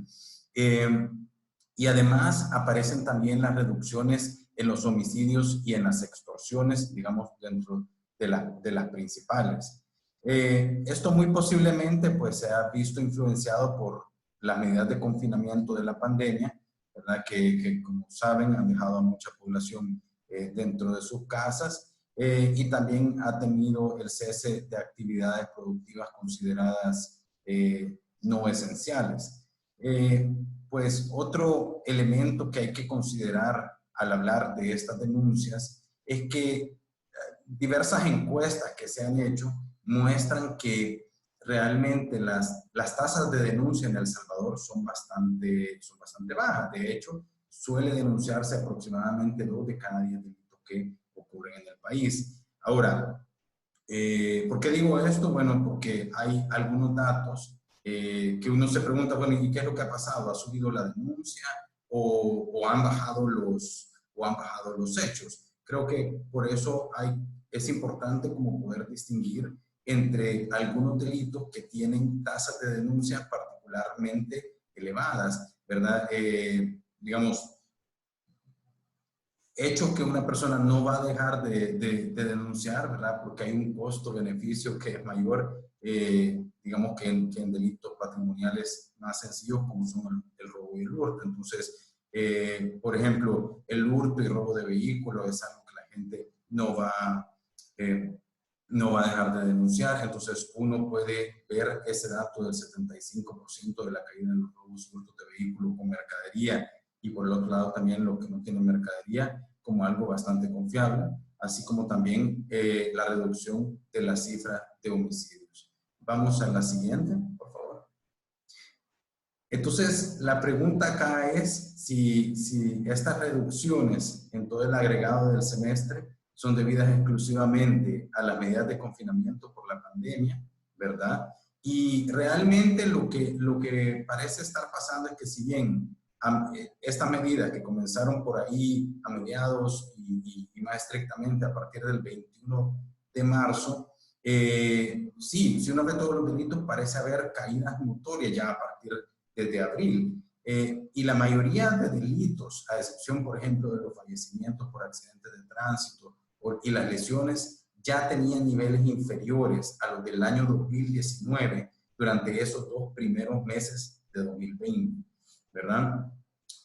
Y además aparecen también las reducciones en los homicidios y en las extorsiones, digamos, dentro de las principales. Esto muy posiblemente pues, se ha visto influenciado por las medidas de confinamiento de la pandemia, ¿verdad? Que como saben han dejado a mucha población dentro de sus casas y también ha tenido el cese de actividades productivas consideradas no esenciales. Pues otro elemento que hay que considerar al hablar de estas denuncias es que diversas encuestas que se han hecho muestran que realmente las tasas de denuncia en El Salvador son bastante bajas. De hecho, suele denunciarse aproximadamente 2 de cada 10 delitos que ocurren en el país. Ahora, ¿por qué digo esto? Bueno, porque hay algunos datos que uno se pregunta, bueno, ¿y qué es lo que ha pasado? ¿Ha subido la denuncia o han bajado los hechos? Creo que por eso es importante como poder distinguir entre algunos delitos que tienen tasas de denuncia particularmente elevadas, ¿verdad? Digamos, hechos que una persona no va a dejar de denunciar, ¿verdad? Porque hay un costo-beneficio que es mayor, digamos, que en delitos patrimoniales más sencillos como son el robo y el hurto. Entonces, por ejemplo, el hurto y robo de vehículos es algo que la gente no va a dejar de denunciar. Entonces uno puede ver ese dato del 75% de la caída de los robos y hurtos de vehículos con mercadería, y por el otro lado también lo que no tiene mercadería como algo bastante confiable, así como también la reducción de la cifra de homicidios. Vamos a la siguiente, por favor. Entonces, la pregunta acá es si estas reducciones en todo el agregado del semestre son debidas exclusivamente a las medidas de confinamiento por la pandemia, ¿verdad? Y realmente lo que parece estar pasando es que si bien estas medidas que comenzaron por ahí a mediados y más estrictamente a partir del 21 de marzo, sí, si uno ve todos los delitos parece haber caídas notorias ya a partir desde abril. Y la mayoría de delitos, a excepción, por ejemplo, de los fallecimientos por accidentes de tránsito y las lesiones, ya tenían niveles inferiores a los del año 2019 durante esos 2 primeros meses de 2020, ¿verdad?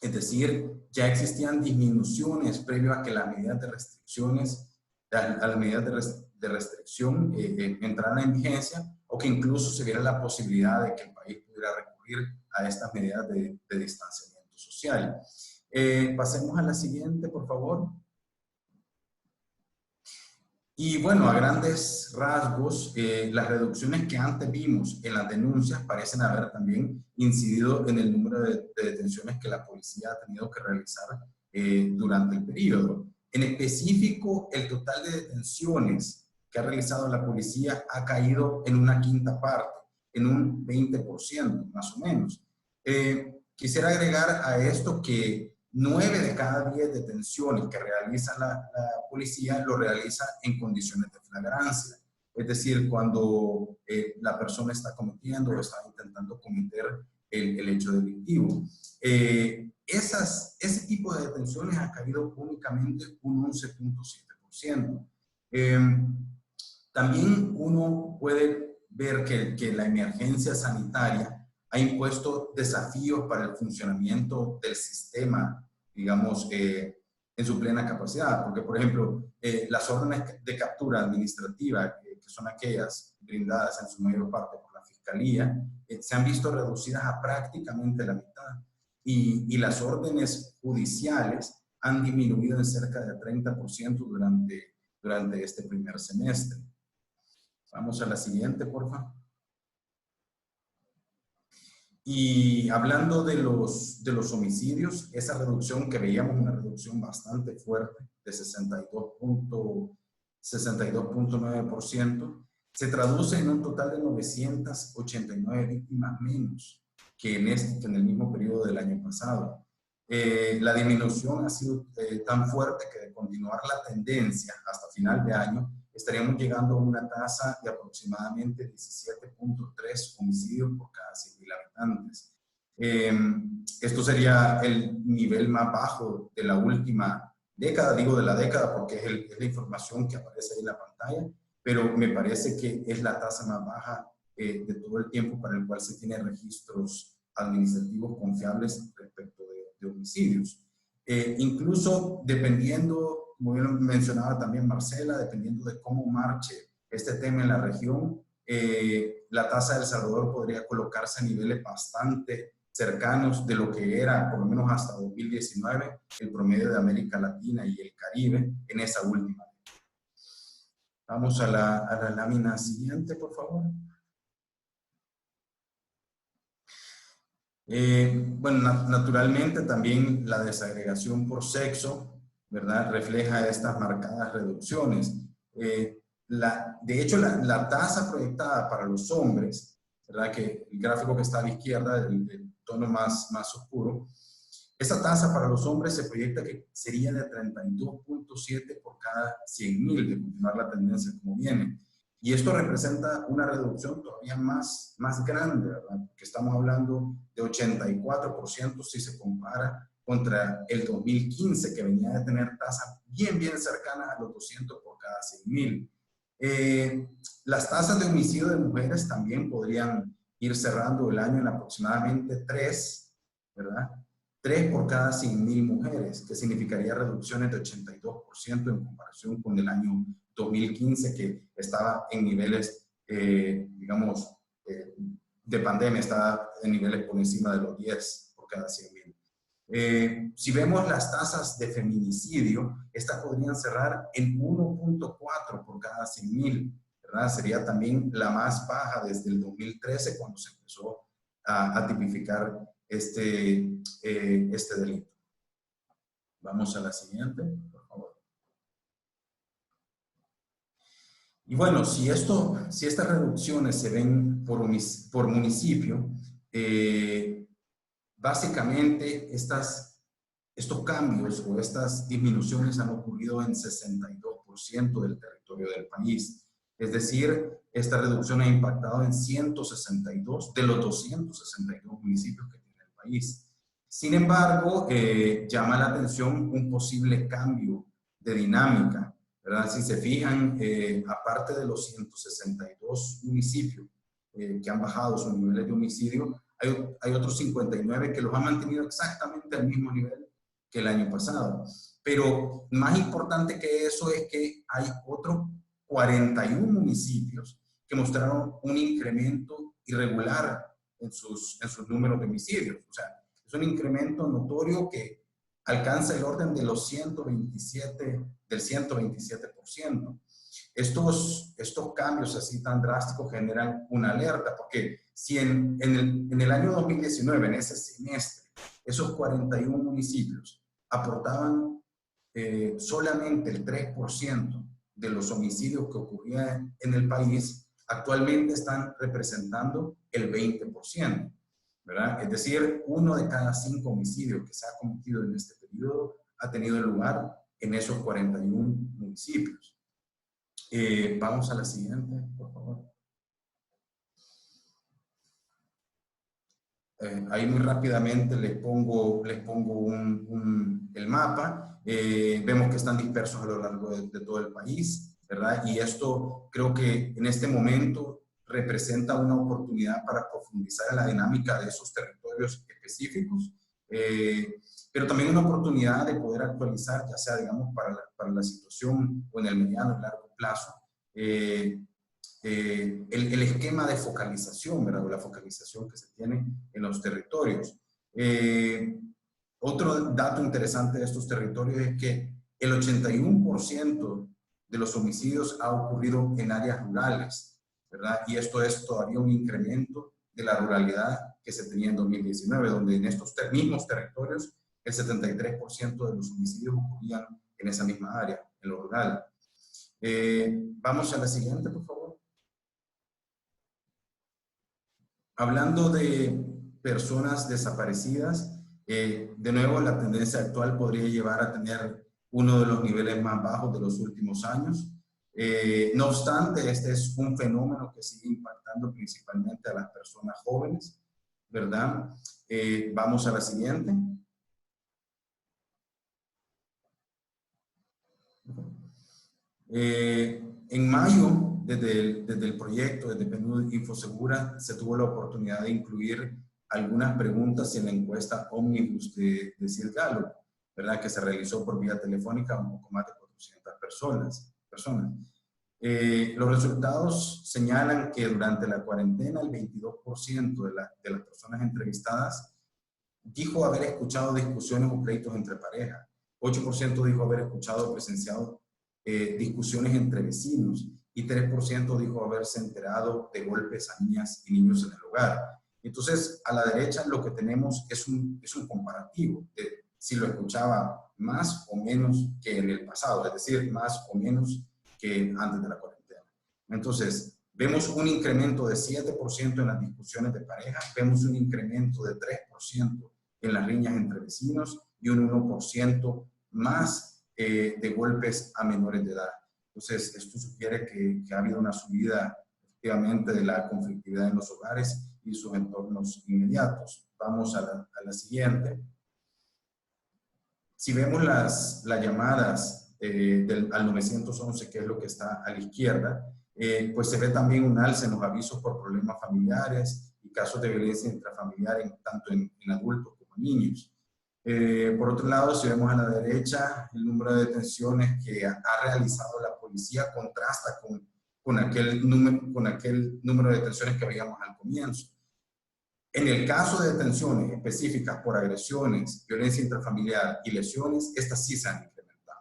Es decir, ya existían disminuciones previo a que las medidas de restricciones, a las medidas de restricción entraran en vigencia, o que incluso se viera la posibilidad de que el país pudiera recurrir a estas medidas de distanciamiento social. Pasemos a la siguiente, por favor. Y bueno, a grandes rasgos, las reducciones que antes vimos en las denuncias parecen haber también incidido en el número de detenciones que la policía ha tenido que realizar durante el periodo. En específico, el total de detenciones que ha realizado la policía ha caído en una quinta parte, en un 20% más o menos. Quisiera agregar a esto que 9 de cada 10 detenciones que realiza la policía lo realiza en condiciones de flagrancia. Es decir, cuando la persona está cometiendo o está intentando cometer el hecho delictivo. Ese tipo de detenciones ha caído únicamente un 11.7%. También uno puede ver que la emergencia sanitaria ha impuesto desafíos para el funcionamiento del sistema, digamos, en su plena capacidad. Porque, por ejemplo, las órdenes de captura administrativa, que son aquellas brindadas en su mayor parte por la Fiscalía, se han visto reducidas a prácticamente la mitad. Y las órdenes judiciales han disminuido en cerca de 30% durante este primer semestre. Vamos a la siguiente, por favor. Y hablando de los homicidios, esa reducción que veíamos, una reducción bastante fuerte de 62.9%, se traduce en un total de 989 víctimas menos que en el mismo periodo del año pasado. La disminución ha sido tan fuerte que de continuar la tendencia hasta final de año, estaríamos llegando a una tasa de aproximadamente 17.3 homicidios por cada 100.000 habitantes. Esto sería el nivel más bajo de la última década, digo de la década porque es la información que aparece ahí en la pantalla, pero me parece que es la tasa más baja de todo el tiempo para el cual se tienen registros administrativos confiables respecto de homicidios. Incluso dependiendo, como bien mencionaba también Marcela, dependiendo de cómo marche este tema en la región, la tasa de El Salvador podría colocarse a niveles bastante cercanos de lo que era, por lo menos hasta 2019, el promedio de América Latina y el Caribe en esa última. Vamos a la lámina siguiente, por favor. Bueno, naturalmente también la desagregación por sexo, ¿verdad?, refleja estas marcadas reducciones. De hecho, la tasa proyectada para los hombres, ¿verdad?, que el gráfico que está a la izquierda, el tono más oscuro, esa tasa para los hombres se proyecta que sería de 32.7 por cada 100.000, de continuar la tendencia como viene. Y esto representa una reducción todavía más grande, ¿verdad? Porque estamos hablando de 84% si se compara contra el 2015, que venía de tener tasas bien cercanas a los 200 por cada 100.000. Las tasas de homicidio de mujeres también podrían ir cerrando el año en aproximadamente 3, ¿verdad? 3 por cada 100.000 mujeres, que significaría reducciones de 82% en comparación con el año 2015, que estaba en niveles, digamos, de pandemia, estaba en niveles por encima de los 10 por cada 100.000. Si vemos las tasas de feminicidio, estas podrían cerrar en 1.4 por cada 100.000, ¿verdad? Sería también la más baja desde el 2013, cuando se empezó a tipificar este delito. Vamos a la siguiente, por favor. Y bueno, si estas reducciones se ven por municipio, básicamente estos cambios o estas disminuciones han ocurrido en 62% del territorio del país. Es decir, esta reducción ha impactado en 162 de los 262 municipios que tiene el país. Sin embargo, llama la atención un posible cambio de dinámica, ¿verdad? Si se fijan, aparte de los 162 municipios que han bajado sus niveles de homicidio, hay otros 59 que los han mantenido exactamente al mismo nivel que el año pasado. Pero más importante que eso es que hay otros 41 municipios que mostraron un incremento irregular en sus números de homicidios. O sea, es un incremento notorio que alcanza el orden de los 127%. Estos cambios así tan drásticos generan una alerta, porque si en el año 2019, en ese semestre, esos 41 municipios aportaban solamente el 3% de los homicidios que ocurrían en el país, actualmente están representando el 20%, ¿verdad? Es decir, 1 de cada 5 homicidios que se ha cometido en este periodo ha tenido lugar en esos 41 municipios. Vamos a la siguiente, por favor. Ahí muy rápidamente les pongo el mapa. Vemos que están dispersos a lo largo de todo el país, ¿verdad? Y esto creo que en este momento representa una oportunidad para profundizar en la dinámica de esos territorios específicos, pero también una oportunidad de poder actualizar, ya sea, digamos, para la situación o en el mediano y largo plazo, el esquema de focalización, ¿verdad? O la focalización que se tiene en los territorios. Otro dato interesante de estos territorios es que el 81% de los homicidios ha ocurrido en áreas rurales, ¿verdad? Y esto es todavía un incremento de la ruralidad que se tenía en 2019, donde en estos mismos territorios el 73% de los homicidios ocurrían en esa misma área, en lo rural. Vamos a la siguiente, por favor. Hablando de personas desaparecidas, de nuevo la tendencia actual podría llevar a tener uno de los niveles más bajos de los últimos años. No obstante, este es un fenómeno que sigue impactando principalmente a las personas jóvenes, ¿verdad? Vamos a la siguiente. En mayo, desde el proyecto, desde PNUD Infosegura, se tuvo la oportunidad de incluir algunas preguntas en la encuesta Omnibus de Sid Gallup, ¿verdad? Que se realizó por vía telefónica a un poco más de 400 personas. Los resultados señalan que durante la cuarentena el 22% de las personas entrevistadas dijo haber escuchado discusiones o pleitos entre pareja. 8% dijo haber escuchado o presenciado discusiones entre vecinos y 3% dijo haberse enterado de golpes a niñas y niños en el hogar. Entonces, a la derecha lo que tenemos es un comparativo de si lo escuchaba más o menos que en el pasado, es decir, más o menos que antes de la cuarentena. Entonces, vemos un incremento de 7% en las discusiones de pareja, vemos un incremento de 3% en las riñas entre vecinos y un 1% más de golpes a menores de edad. Entonces, esto sugiere que ha habido una subida efectivamente de la conflictividad en los hogares y sus entornos inmediatos. Vamos a la siguiente. Si vemos las llamadas al 911, que es lo que está a la izquierda, pues se ve también un alza en los avisos por problemas familiares y casos de violencia intrafamiliar tanto en adultos como en niños. Por otro lado, si vemos a la derecha, el número de detenciones que ha realizado la policía contrasta con aquel número de detenciones que veíamos al comienzo. En el caso de detenciones específicas por agresiones, violencia intrafamiliar y lesiones, estas sí se han incrementado.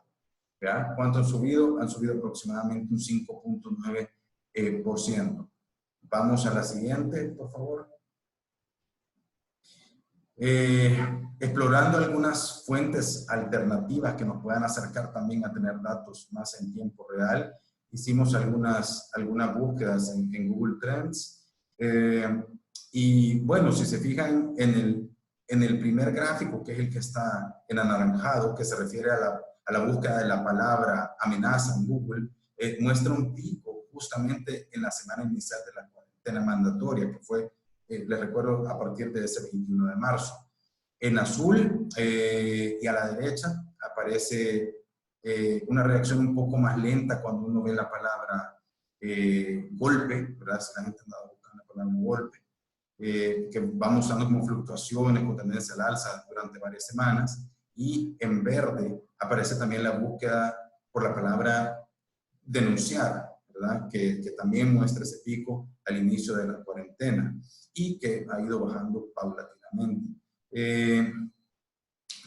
¿Verdad? ¿Cuánto han subido? Han subido aproximadamente un 5.9%. Vamos a la siguiente, por favor. Explorando algunas fuentes alternativas que nos puedan acercar también a tener datos más en tiempo real, hicimos algunas búsquedas en Google Trends. Y bueno, si se fijan en el primer gráfico, que es el que está en anaranjado, que se refiere a la búsqueda de la palabra amenaza en Google, muestra un pico justamente en la semana inicial de la cuarentena mandatoria, que fue, les recuerdo, a partir de ese 21 de marzo. En azul y a la derecha aparece una reacción un poco más lenta cuando uno ve la palabra golpe, ¿verdad? Si la gente anda buscando la palabra golpe. Que va mostrando como fluctuaciones con tendencia al alza durante varias semanas, y en verde aparece también la búsqueda por la palabra denunciar, ¿verdad? Que también muestra ese pico al inicio de la cuarentena y que ha ido bajando paulatinamente.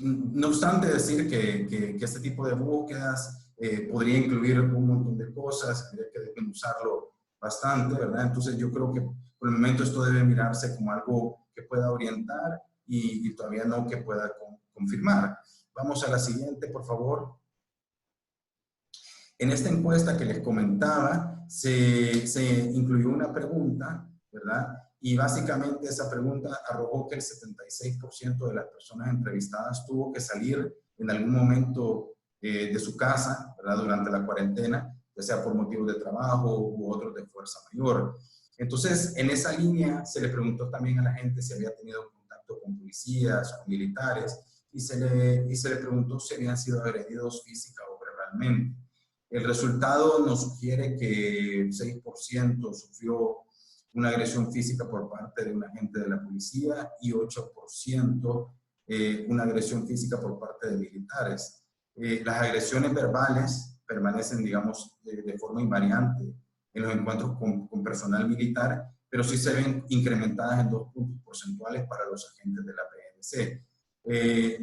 No obstante decir que este tipo de búsquedas podría incluir un montón de cosas, habría que desmenuzarlo bastante, ¿verdad? Entonces yo creo que por el momento esto debe mirarse como algo que pueda orientar y todavía no que pueda confirmar. Vamos a la siguiente, por favor. En esta encuesta que les comentaba, se incluyó una pregunta, ¿verdad? Y básicamente esa pregunta arrojó que el 76% de las personas entrevistadas tuvo que salir en algún momento de su casa, ¿verdad? Durante la cuarentena, ya sea por motivos de trabajo u otros de fuerza mayor. Entonces, en esa línea se le preguntó también a la gente si había tenido contacto con policías o militares y se le preguntó si habían sido agredidos física o verbalmente. El resultado nos sugiere que 6% sufrió una agresión física por parte de un agente de la policía y 8% una agresión física por parte de militares. Las agresiones verbales permanecen, digamos, de forma invariante en los encuentros con personal militar, pero sí se ven incrementadas en 2 puntos porcentuales para los agentes de la PNC.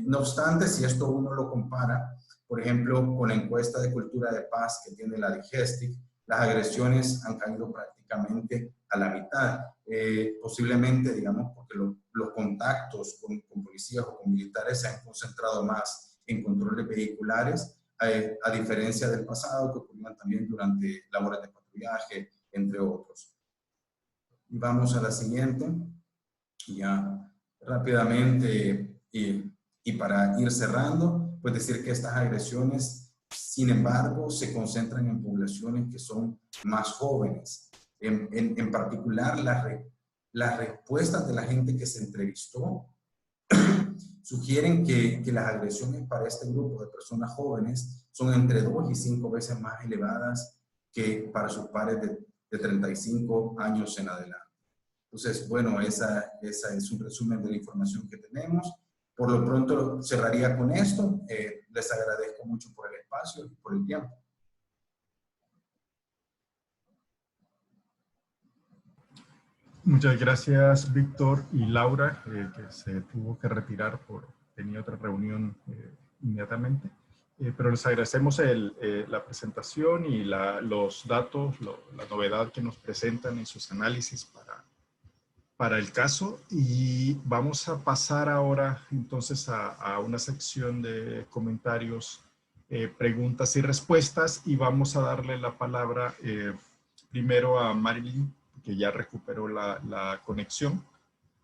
No obstante, si esto uno lo compara, por ejemplo, con la encuesta de cultura de paz que tiene la Digestic, las agresiones han caído prácticamente a la mitad. Posiblemente, digamos, porque los contactos con policías o con militares se han concentrado más en controles vehiculares, a diferencia del pasado, que ocurrían también durante labores de patrullaje, entre otros. Vamos a la siguiente. Ya rápidamente, y para ir cerrando, pues decir que estas agresiones, sin embargo, se concentran en poblaciones que son más jóvenes. En particular, las respuestas de la gente que se entrevistó sugieren que las agresiones para este grupo de personas jóvenes son entre 2 y 5 veces más elevadas que para sus pares de 35 años en adelante. Entonces, bueno, esa es un resumen de la información que tenemos. Por lo pronto cerraría con esto. Les agradezco mucho por el espacio y por el tiempo. Muchas gracias, Víctor y Laura, que se tuvo que retirar tenía otra reunión inmediatamente. Pero les agradecemos la presentación y los datos, la novedad que nos presentan en sus análisis para el caso. Y vamos a pasar ahora entonces a una sección de comentarios, preguntas y respuestas, y vamos a darle la palabra primero a Marilyn, que ya recuperó la conexión,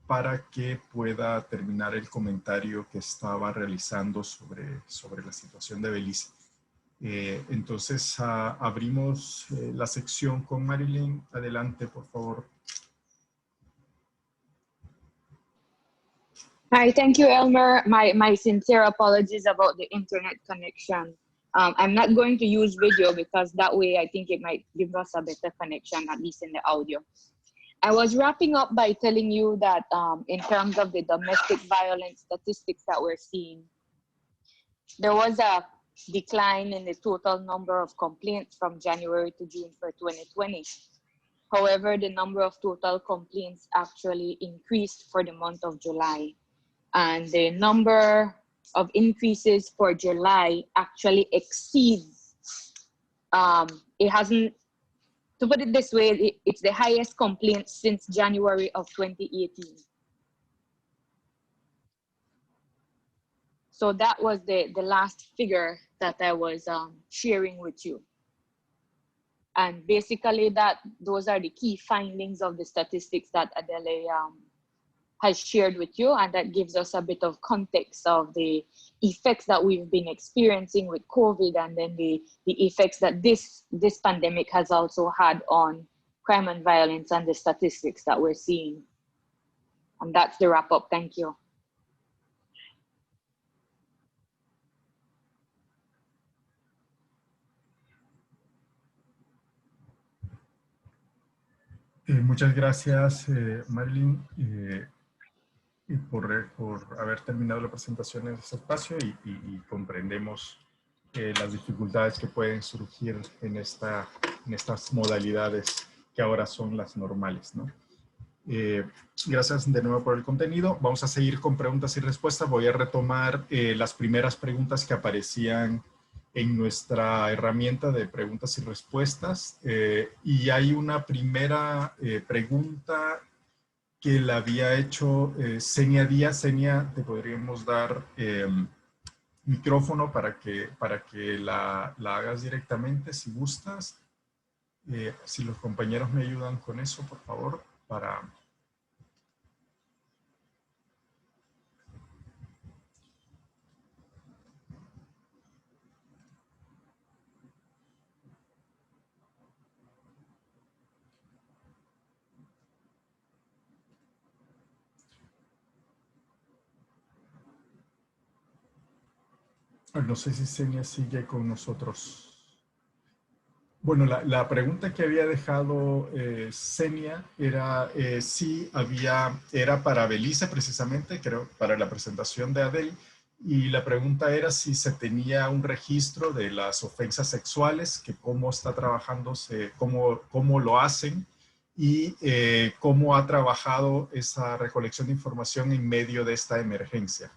para que pueda terminar el comentario que estaba realizando sobre la situación de Belice. Entonces, abrimos la sección con Marilyn. Adelante, por favor. Hi, thank you, Elmer. My sincere apologies about the internet connection. I'm not going to use video because that way I think it might give us a better connection, at least in the audio. I was wrapping up by telling you that in terms of the domestic violence statistics that we're seeing, there was a decline in the total number of complaints from January to June for 2020. However, the number of total complaints actually increased for the month of July. And the number of increases for July actually exceeds, it hasn't, to put it this way, it's the highest complaint since January of 2018. So that was the last figure that I was sharing with you. And basically those are the key findings of the statistics that Adele has shared with you, and that gives us a bit of context of the effects that we've been experiencing with COVID, and then the effects that this pandemic has also had on crime and violence and the statistics that we're seeing. And that's the wrap up. Thank you. Muchas gracias, Marilyn, por haber terminado la presentación en este espacio, y comprendemos las dificultades que pueden surgir en estas modalidades que ahora son las normales, ¿no? Gracias de nuevo por el contenido. Vamos a seguir con preguntas y respuestas. Voy a retomar las primeras preguntas que aparecían en nuestra herramienta de preguntas y respuestas. Y hay una primera pregunta que la había hecho Senia Díaz. Senia, te podríamos dar micrófono para que la hagas directamente, si gustas. Si los compañeros me ayudan con eso, por favor, para... No sé si Senia sigue con nosotros. Bueno, la pregunta que había dejado Senia era si era para Belice precisamente, creo, para la presentación de Adele, y la pregunta era si se tenía un registro de las ofensas sexuales, que cómo está trabajándose, cómo lo hacen, y cómo ha trabajado esa recolección de información en medio de esta emergencia.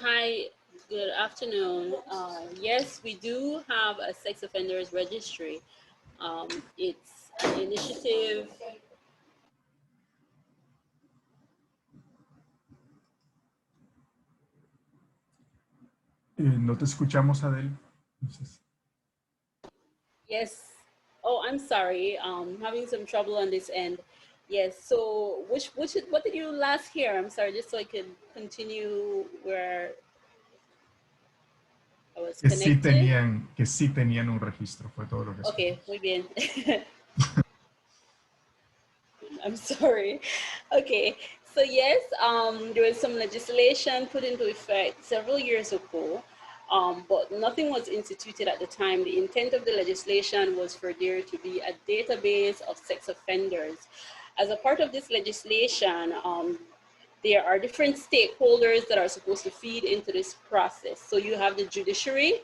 Hi, good afternoon. Yes, we do have a sex offenders registry. It's an initiative. No te escuchamos, Adel. Entonces, Yes. Oh, I'm sorry. Having some trouble on this end. Yes. So, what did you last hear? I'm sorry, just so I can continue where I was connected. que sí tenían un registro, fue todo lo que Okay, muy bien. I'm sorry. Okay, so yes, there was some legislation put into effect several years ago, but nothing was instituted at the time. The intent of the legislation was for there to be a database of sex offenders. As a part of this legislation, there are different stakeholders that are supposed to feed into this process. So you have the judiciary,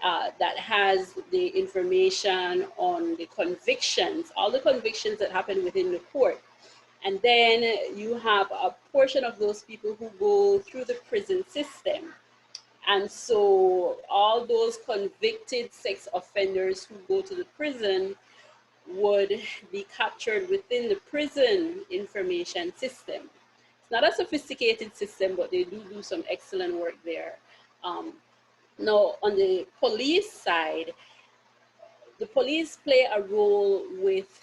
that has the information on the convictions, all the convictions that happen within the court. And then you have a portion of those people who go through the prison system. And so all those convicted sex offenders who go to the prison would be captured within the prison information system. It's not a sophisticated system, but they do some excellent work there. Now, on the police side, the police play a role with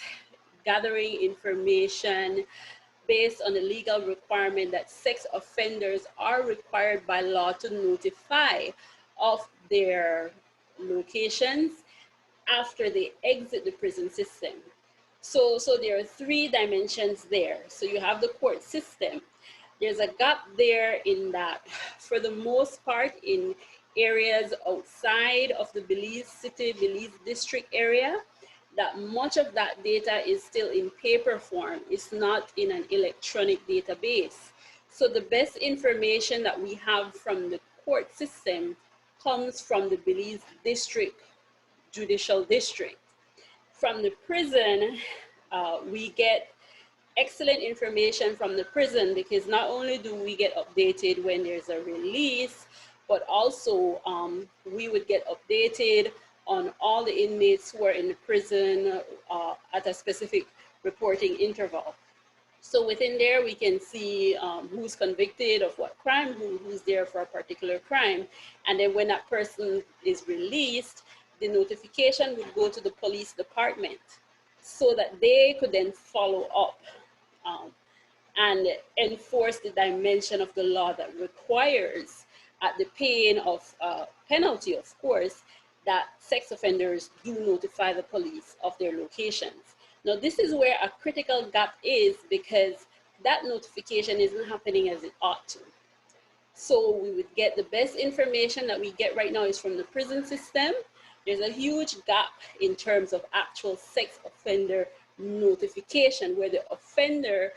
gathering information based on the legal requirement that sex offenders are required by law to notify of their locations after they exit the prison system. So there are three dimensions there. So you have the court system. There's a gap there in that, for the most part, in areas outside of the Belize City, Belize District area, that much of that data is still in paper form. It's not in an electronic database. So the best information that we have from the court system comes from the Belize District Judicial District. From the prison, we get excellent information from the prison, because not only do we get updated when there's a release, but also we would get updated on all the inmates who are in the prison at a specific reporting interval. So within there, we can see who's convicted of what crime, who's there for a particular crime. And then when that person is released, the notification would go to the police department so that they could then follow up and enforce the dimension of the law that requires, at the paying of penalty, of course, that sex offenders do notify the police of their locations. Now, this is where a critical gap is, because that notification isn't happening as it ought to. So we would get the best information that we get right now is from the prison system. There's a huge gap in terms of actual sex offender notification, where the offender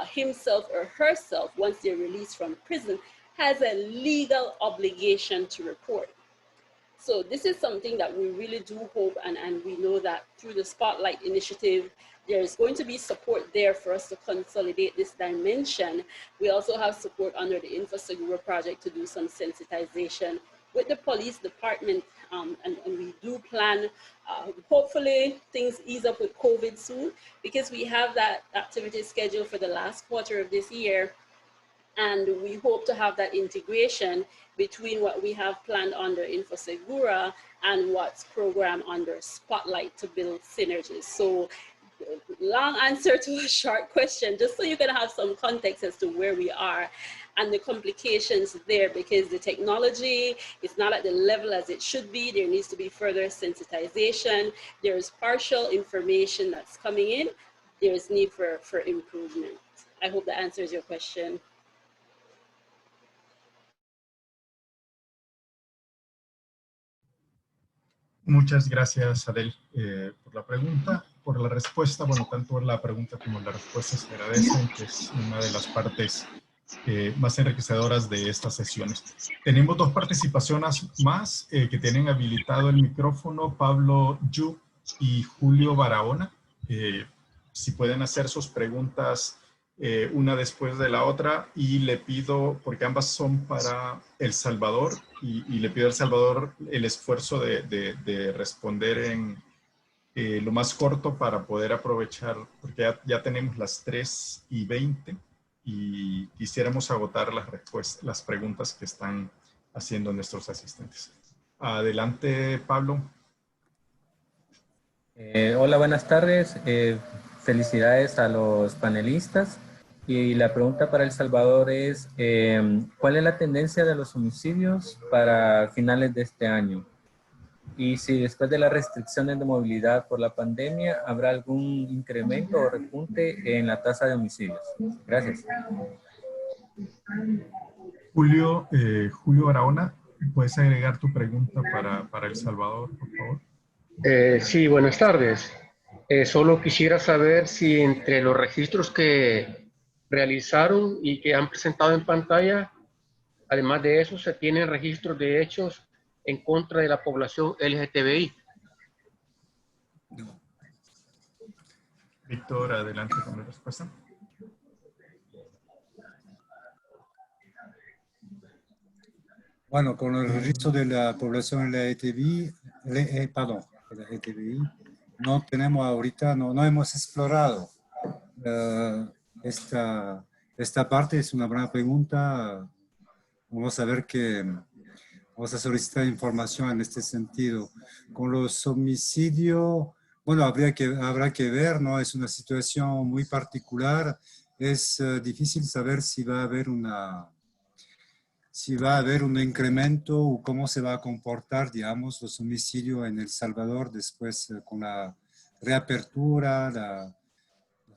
himself or herself, once they're released from prison, has a legal obligation to report. So this is something that we really do hope, and we know that through the Spotlight Initiative, there's going to be support there for us to consolidate this dimension. We also have support under the InfoSegura project to do some sensitization with the police department, and we do plan, hopefully things ease up with COVID soon, because we have that activity scheduled for the last quarter of this year. And we hope to have that integration between what we have planned under InfoSegura and what's programmed under Spotlight to build synergies. So long answer to a short question, just so you can have some context as to where we are and the complications there, because the technology is not at the level as it should be. There needs to be further sensitization. There's partial information that's coming in. There's need for improvement. I hope that answers your question. Muchas gracias, Adel, por la pregunta, por la respuesta. Bueno, tanto la pregunta como la respuesta se agradecen, que es una de las partes más enriquecedoras de estas sesiones. Tenemos dos participaciones más que tienen habilitado el micrófono, Pablo Yu y Julio Barahona. Si pueden hacer sus preguntas una después de la otra, y le pido, porque ambas son para El Salvador, y le pido a El Salvador el esfuerzo de responder en lo más corto para poder aprovechar, porque ya tenemos las 3:20 y quisiéramos agotar las respuestas, las preguntas que están haciendo nuestros asistentes. Adelante, Pablo. Hola, buenas tardes. Felicidades a los panelistas. Y la pregunta para El Salvador es, ¿cuál es la tendencia de los homicidios para finales de este año? Y si después de las restricciones de movilidad por la pandemia, ¿habrá algún incremento o repunte en la tasa de homicidios? Gracias. Julio Barahona, ¿puedes agregar tu pregunta para El Salvador, por favor? Sí, buenas tardes. Solo quisiera saber si entre los registros que realizaron y que han presentado en pantalla, además de eso, se tienen registros de hechos en contra de la población LGTBI. Víctor, adelante con la respuesta. Bueno, con el registro de la población LGTBI, no tenemos ahorita, no hemos explorado. Esta parte es una buena pregunta. Vamos a ver vamos a solicitar información en este sentido. Con los homicidios, bueno, habrá que ver, ¿no? Es una situación muy particular. Es difícil saber si va a haber un incremento o cómo se va a comportar, digamos, los homicidios en El Salvador después con la reapertura.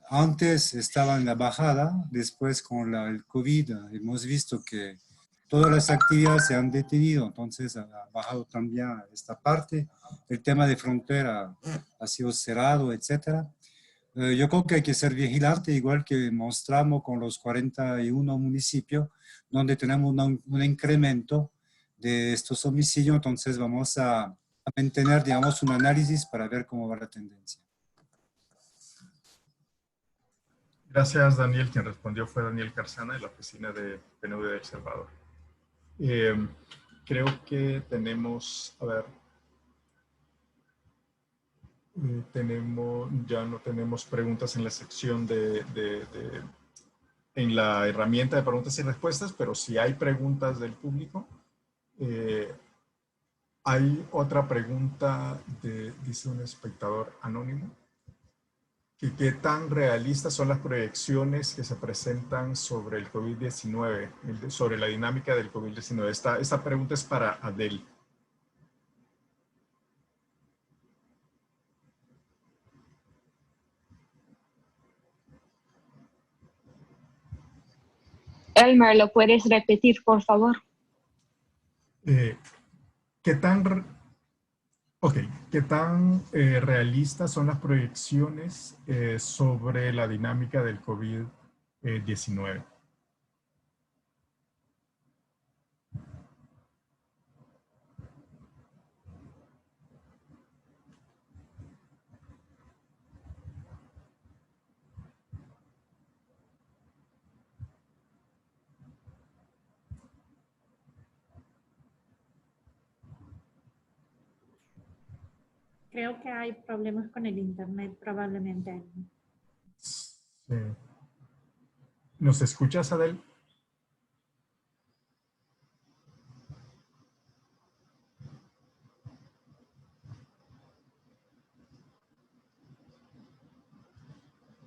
Antes estaba en la bajada, después con el COVID hemos visto que todas las actividades se han detenido, entonces ha bajado también esta parte. El tema de frontera ha sido cerrado, etcétera. Yo creo que hay que ser vigilante, igual que mostramos con los 41 municipios, donde tenemos un incremento de estos homicidios, entonces vamos a mantener, digamos, un análisis para ver cómo va la tendencia. Gracias, Daniel. Quien respondió fue Daniel Carzana, de la oficina de PNUD de El Salvador. Creo que tenemos, a ver, ya no tenemos preguntas en la sección en la herramienta de preguntas y respuestas, pero si hay preguntas del público, hay otra pregunta dice un espectador anónimo, que qué tan realistas son las proyecciones que se presentan sobre el COVID-19, sobre la dinámica del COVID-19. Esta pregunta es para Adel. Elmer, ¿lo puedes repetir, por favor? ¿Qué tan realistas son las proyecciones sobre la dinámica del COVID-19? Creo que hay problemas con el internet, probablemente. Sí. ¿Nos escuchas, Adel?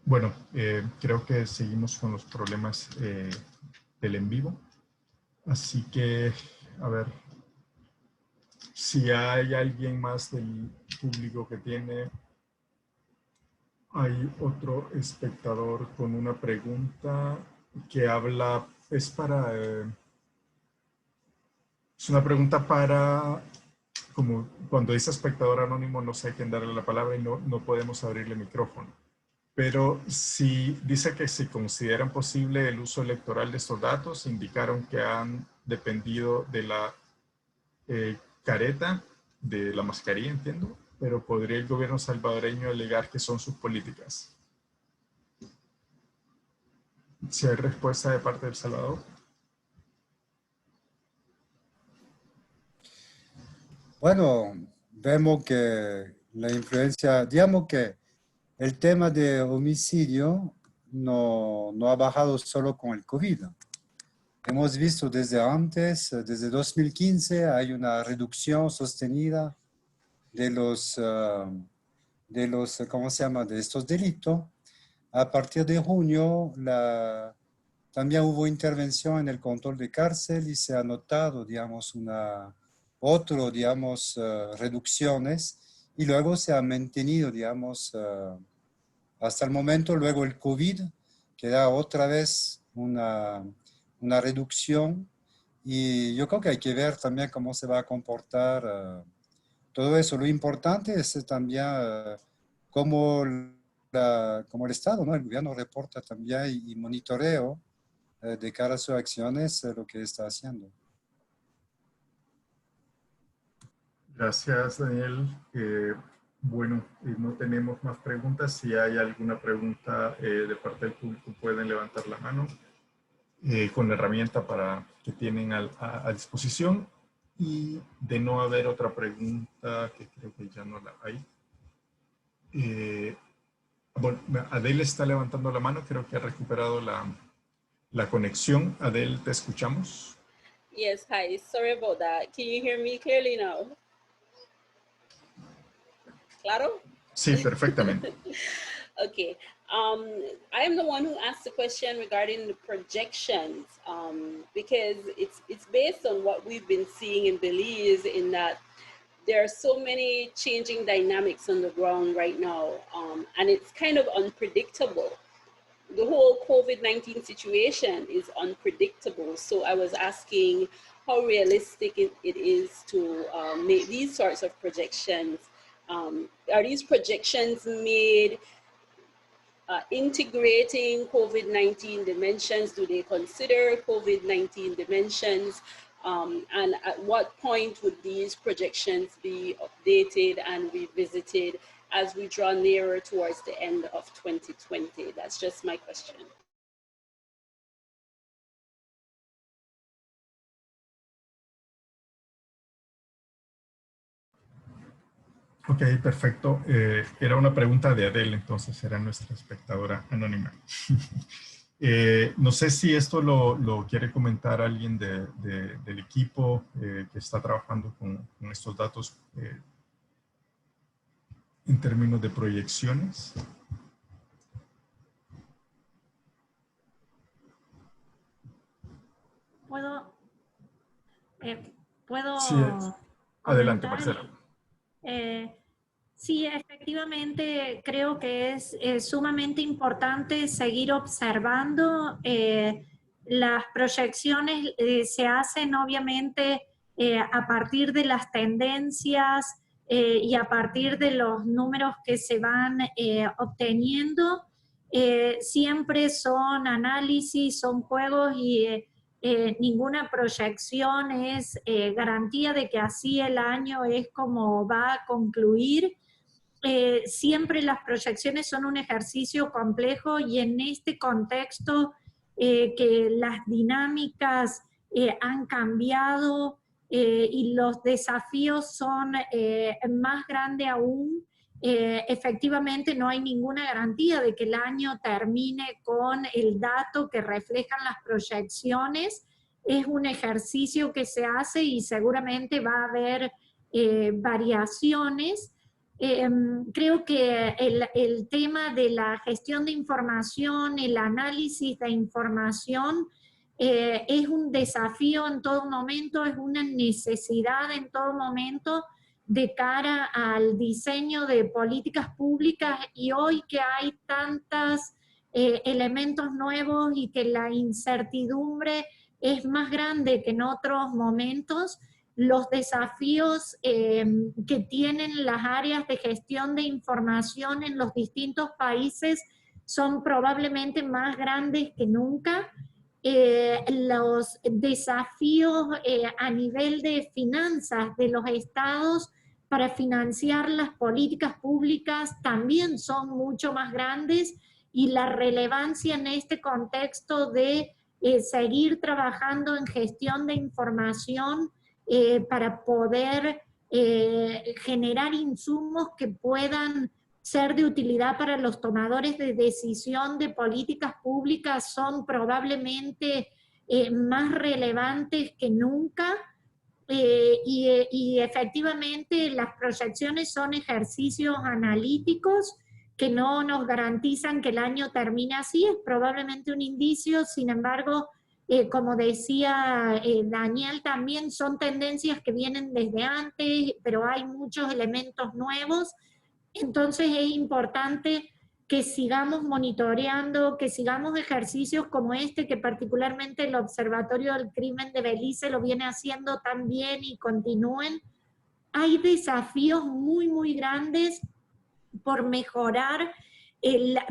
Bueno, creo que seguimos con los problemas del en vivo. Así que, a ver, si hay alguien más del público que hay otro espectador con una pregunta que habla, es una pregunta para, como cuando dice espectador anónimo no sé a quién darle la palabra y no podemos abrirle micrófono. Pero si dice que si consideran posible el uso electoral de estos datos, indicaron que han dependido de la careta, de la mascarilla, entiendo, pero ¿podría el gobierno salvadoreño alegar que son sus políticas? Si hay respuesta de parte del Salvador. Bueno, vemos que la influencia, digamos que el tema de homicidio no ha bajado solo con el COVID. Hemos visto desde antes, desde 2015, hay una reducción sostenida de los ¿cómo se llama?, de estos delitos. A partir de junio, también hubo intervención en el control de cárcel y se ha notado, digamos, reducciones, y luego se ha mantenido, digamos, hasta el momento. Luego el COVID, que da otra vez una reducción, y yo creo que hay que ver también cómo se va a comportar todo eso. Lo importante es también cómo el Estado, ¿no?, el gobierno reporta también y monitoreo de cara a sus acciones lo que está haciendo. Gracias, Daniel. Bueno, no tenemos más preguntas. Si hay alguna pregunta de parte del público, pueden levantar la mano con la herramienta que tienen a disposición. Y de no haber otra pregunta, que creo que ya no la hay. Bueno, Adel está levantando la mano. Creo que ha recuperado la conexión. Adel, ¿te escuchamos? Yes, hi. Sorry about that. Can you hear me clearly now? Claro? Sí, perfectamente. Okay. I am the one who asked the question regarding the projections, because it's based on what we've been seeing in Belize, in that there are so many changing dynamics on the ground right now, and it's kind of unpredictable. The whole COVID-19 situation is unpredictable. So I was asking how realistic it is to make these sorts of projections. Are these projections made integrating COVID-19 dimensions? Do they consider COVID-19 dimensions? And at what point would these projections be updated and revisited as we draw nearer towards the end of 2020? That's just my question. Ok, perfecto. Era una pregunta de Adele, entonces era nuestra espectadora anónima. No sé si esto lo quiere comentar alguien del equipo que está trabajando con estos datos en términos de proyecciones. ¿Puedo Sí, adelante, Marcela. Sí, efectivamente, creo que es sumamente importante seguir observando. Las proyecciones se hacen obviamente a partir de las tendencias y a partir de los números que se van obteniendo. Siempre son análisis, son juegos, y ninguna proyección es garantía de que así el año es como va a concluir. Siempre las proyecciones son un ejercicio complejo, y en este contexto que las dinámicas han cambiado y los desafíos son más grandes aún, efectivamente no hay ninguna garantía de que el año termine con el dato que reflejan las proyecciones. Es un ejercicio que se hace y seguramente va a haber variaciones. Creo que el tema de la gestión de información, el análisis de información, es un desafío en todo momento, es una necesidad en todo momento de cara al diseño de políticas públicas, y hoy que hay tantos elementos nuevos y que la incertidumbre es más grande que en otros momentos, los desafíos que tienen las áreas de gestión de información en los distintos países son probablemente más grandes que nunca. Los desafíos a nivel de finanzas de los estados para financiar las políticas públicas también son mucho más grandes, y la relevancia en este contexto de seguir trabajando en gestión de información para poder generar insumos que puedan ser de utilidad para los tomadores de decisión de políticas públicas son probablemente más relevantes que nunca. Y efectivamente las proyecciones son ejercicios analíticos que no nos garantizan que el año termine así, es probablemente un indicio, sin embargo, como decía Daniel, también son tendencias que vienen desde antes, pero hay muchos elementos nuevos, entonces es importante que sigamos monitoreando, que sigamos ejercicios como este, que particularmente el Observatorio del Crimen de Belice lo viene haciendo también y continúen. Hay desafíos muy, muy grandes por mejorar,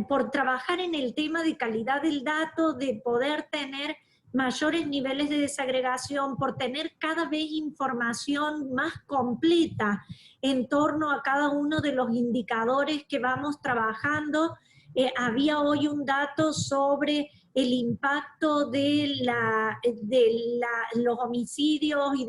por trabajar en el tema de calidad del dato, de poder tener mayores niveles de desagregación, por tener cada vez información más completa en torno a cada uno de los indicadores que vamos trabajando. Había hoy un dato sobre el impacto de los homicidios y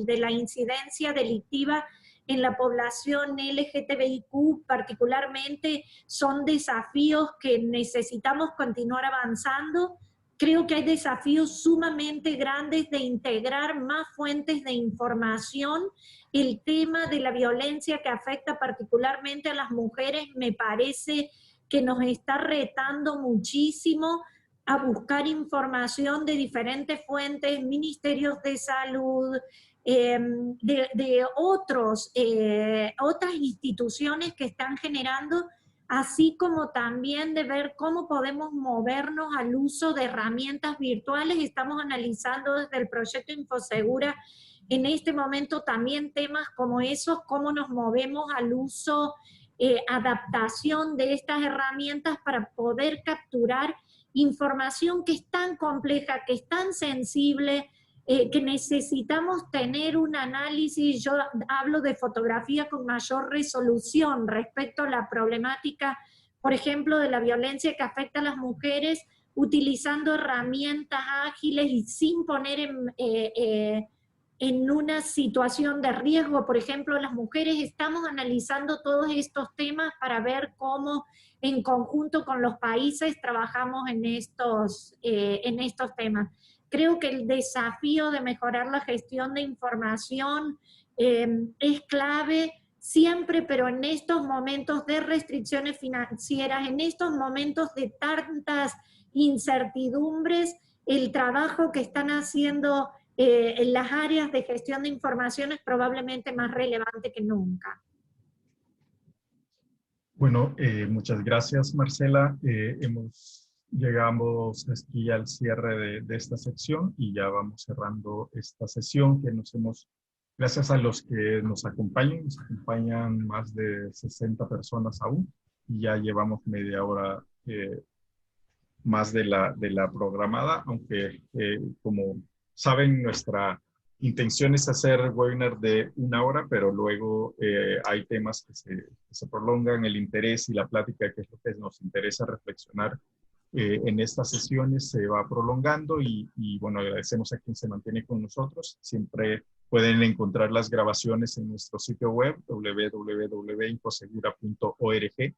de la incidencia delictiva en la población LGTBIQ particularmente. Son desafíos que necesitamos continuar avanzando. Creo que hay desafíos sumamente grandes de integrar más fuentes de información. El tema de la violencia que afecta particularmente a las mujeres me parece que nos está retando muchísimo a buscar información de diferentes fuentes, ministerios de salud, de otras instituciones que están generando, así como también de ver cómo podemos movernos al uso de herramientas virtuales. Estamos analizando desde el proyecto Infosegura en este momento también temas como esos, cómo nos movemos al uso, adaptación de estas herramientas para poder capturar información que es tan compleja, que es tan sensible, que necesitamos tener un análisis. Yo hablo de fotografía con mayor resolución respecto a la problemática, por ejemplo, de la violencia que afecta a las mujeres, utilizando herramientas ágiles y sin poner en una situación de riesgo, por ejemplo, las mujeres. Estamos analizando todos estos temas para ver cómo en conjunto con los países trabajamos en estos temas. Creo que el desafío de mejorar la gestión de información es clave siempre, pero en estos momentos de restricciones financieras, en estos momentos de tantas incertidumbres, el trabajo que están haciendo en las áreas de gestión de información es probablemente más relevante que nunca. Bueno, muchas gracias, Marcela. Llegamos aquí al cierre de esta sección y ya vamos cerrando esta sesión que gracias a los que nos acompañan más de 60 personas aún, y ya llevamos media hora más de la programada, aunque como saben, nuestra intención es hacer webinar de 1 hora, pero luego hay temas que se prolongan, el interés y la plática, que es lo que nos interesa reflexionar en estas sesiones, se va prolongando y bueno, agradecemos a quien se mantiene con nosotros. Siempre pueden encontrar las grabaciones en nuestro sitio web www.infosegura.org.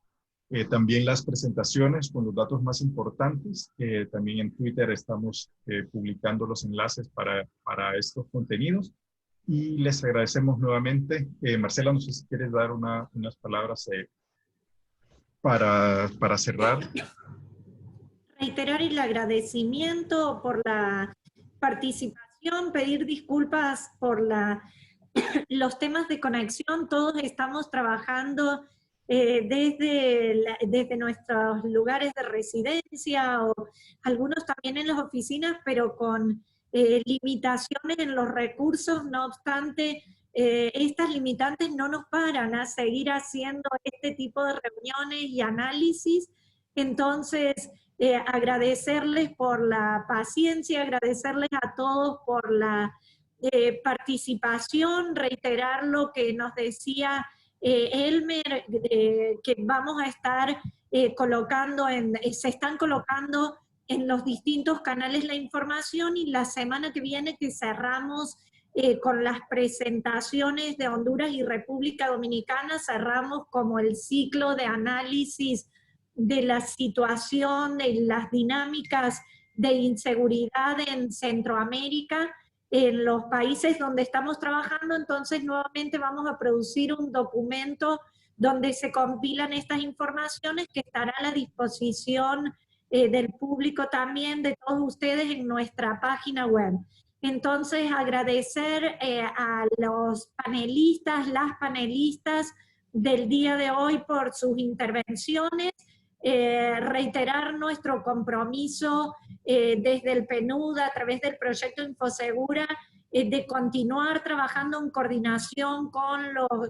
También las presentaciones con los datos más importantes. También en Twitter estamos publicando los enlaces para estos contenidos. Y les agradecemos nuevamente. Marcela, no sé si quieres dar unas palabras para cerrar. Reiterar el agradecimiento por la participación, pedir disculpas por los temas de conexión. Todos estamos trabajando desde nuestros lugares de residencia, o algunos también en las oficinas, pero con limitaciones en los recursos. No obstante, estas limitantes no nos paran a seguir haciendo este tipo de reuniones y análisis. Entonces, agradecerles por la paciencia, agradecerles a todos por la participación, reiterar lo que nos decía Elmer, que vamos a estar se están colocando en los distintos canales la información, y la semana que viene que cerramos con las presentaciones de Honduras y República Dominicana, cerramos como el ciclo de análisis de la situación, de las dinámicas de inseguridad en Centroamérica, en los países donde estamos trabajando. Entonces nuevamente vamos a producir un documento donde se compilan estas informaciones, que estará a la disposición del público también, de todos ustedes, en nuestra página web. Entonces, agradecer a los panelistas, las panelistas del día de hoy por sus intervenciones, reiterar nuestro compromiso desde el PNUD a través del proyecto Infosegura, de continuar trabajando en coordinación con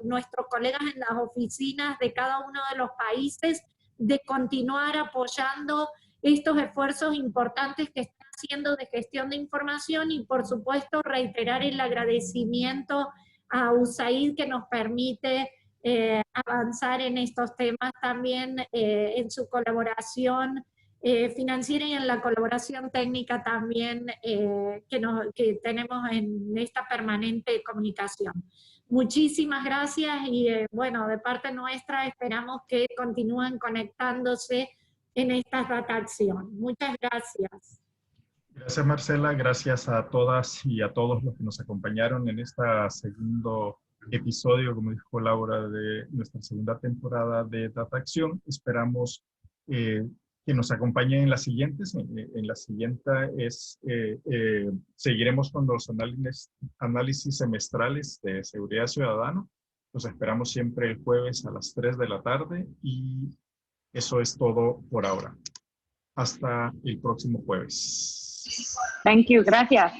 nuestros colegas en las oficinas de cada uno de los países, de continuar apoyando estos esfuerzos importantes que están haciendo de gestión de información, y por supuesto reiterar el agradecimiento a USAID, que nos permite avanzar en estos temas también, en su colaboración financiera y en la colaboración técnica también que tenemos en esta permanente comunicación. Muchísimas gracias, y bueno, de parte nuestra esperamos que continúen conectándose en esta datación. Muchas gracias. Gracias, Marcela. Gracias a todas y a todos los que nos acompañaron en este segundo episodio, como dijo Laura, de nuestra segunda temporada de Dataacción. Esperamos que nos acompañen en las siguientes. En la siguiente seguiremos con los análisis semestrales de seguridad ciudadana. Los esperamos siempre el jueves a las 3 de la tarde, y eso es todo por ahora. Hasta el próximo jueves. Thank you. Gracias.